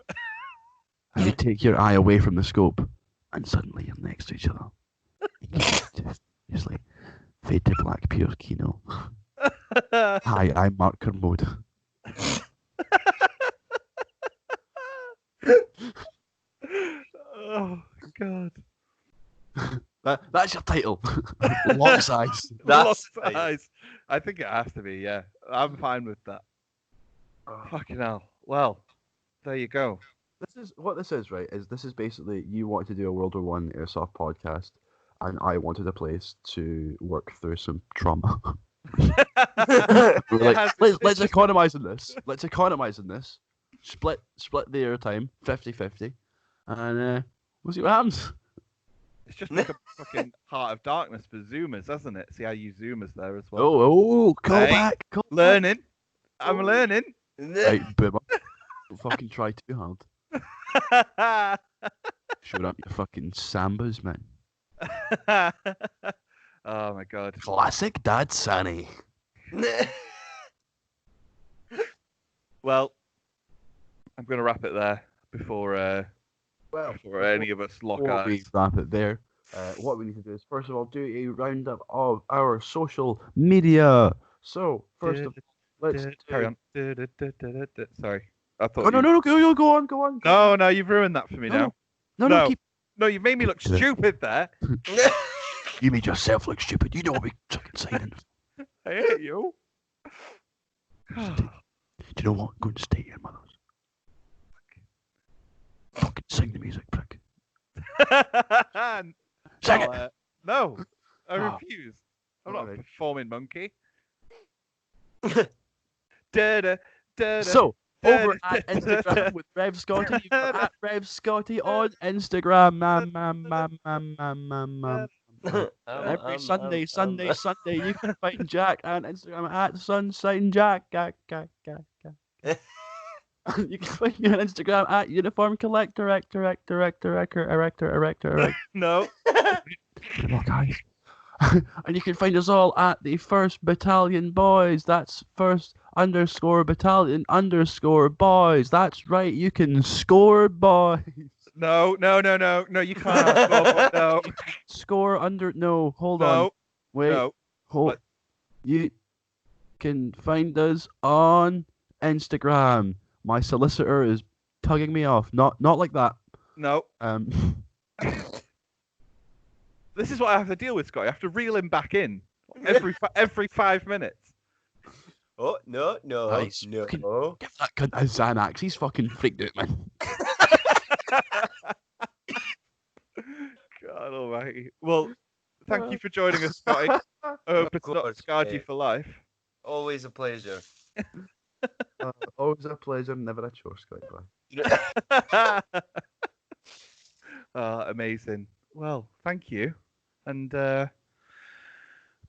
And you take your eye away from the scope and suddenly you're next to each other. Just like, fade to black, pure Kino. Hi, I'm Mark Kermode. Oh, God. That's your title. Lock size. Lost eyes. I think it has to be, yeah. I'm fine with that. Fucking hell. Well, there you go. this is, right? This is basically you wanted to do a World War One Airsoft podcast, and I wanted a place to work through some trauma. We were like, let's economize on this. Let's economize on this. Split the airtime 50-50, and we'll see what happens. It's just like a fucking Heart of Darkness for Zoomers, hasn't it? See how you Zoomers there as well. Oh, call Hey, back. Call learning. I'm learning. Right, boomer. Don't fucking try too hard. Showed up your fucking sambas, man. Oh my god. Classic Dad Sunny. Well, I'm going to wrap it there before any of us lock Before we eyes. wrap it there, what we need to do is first of all do a roundup of our social media. So first of all, let's carry on. Sorry, I thought. Oh, no, go on. No, you've ruined that for me now. No, keep. No, you've made me look stupid there. You made yourself look stupid. You know what we fucking saying. I hate you. Do you know what? Go and stay here, mothers. Fucking sing the music, prick. Sing it. No, I Oh. refuse. I'm not a Alright. performing monkey. So, over at Instagram with Rev Scotty, you can at Rev Scotty on Instagram, Every Sunday, you can find Jack on Instagram at Sunshine Jack. You can find me on Instagram at Uniform Collector, erector. No. Come on, guys. And you can find us all at the 1st Battalion Boys. That's 1st_Battalion_Boys. That's right, you can score, boys. No, you can't. No. Score under. No, hold on. Wait. No. Hold. What? You can find us on Instagram. My solicitor is tugging me off. Not like that. No. This is what I have to deal with, Scott. I have to reel him back in every 5 minutes. Oh, no. Nice. Give that cunt a Xanax. He's fucking freaked out, man. God almighty. Well, thank you for joining us, Scotty. I hope it's not scarred you for life. Always a pleasure. Always a pleasure, never a chore, Scotty. Amazing. Well, thank you. And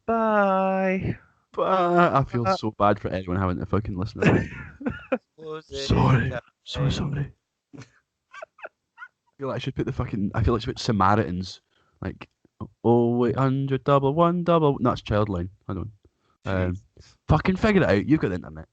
bye. I feel so bad for anyone having to fucking listen to this. Sorry. So sorry. I feel like I should put Samaritans. Like, 0800 11 double. No, it's Childline. Hold on. Fucking figure it out. You've got the internet.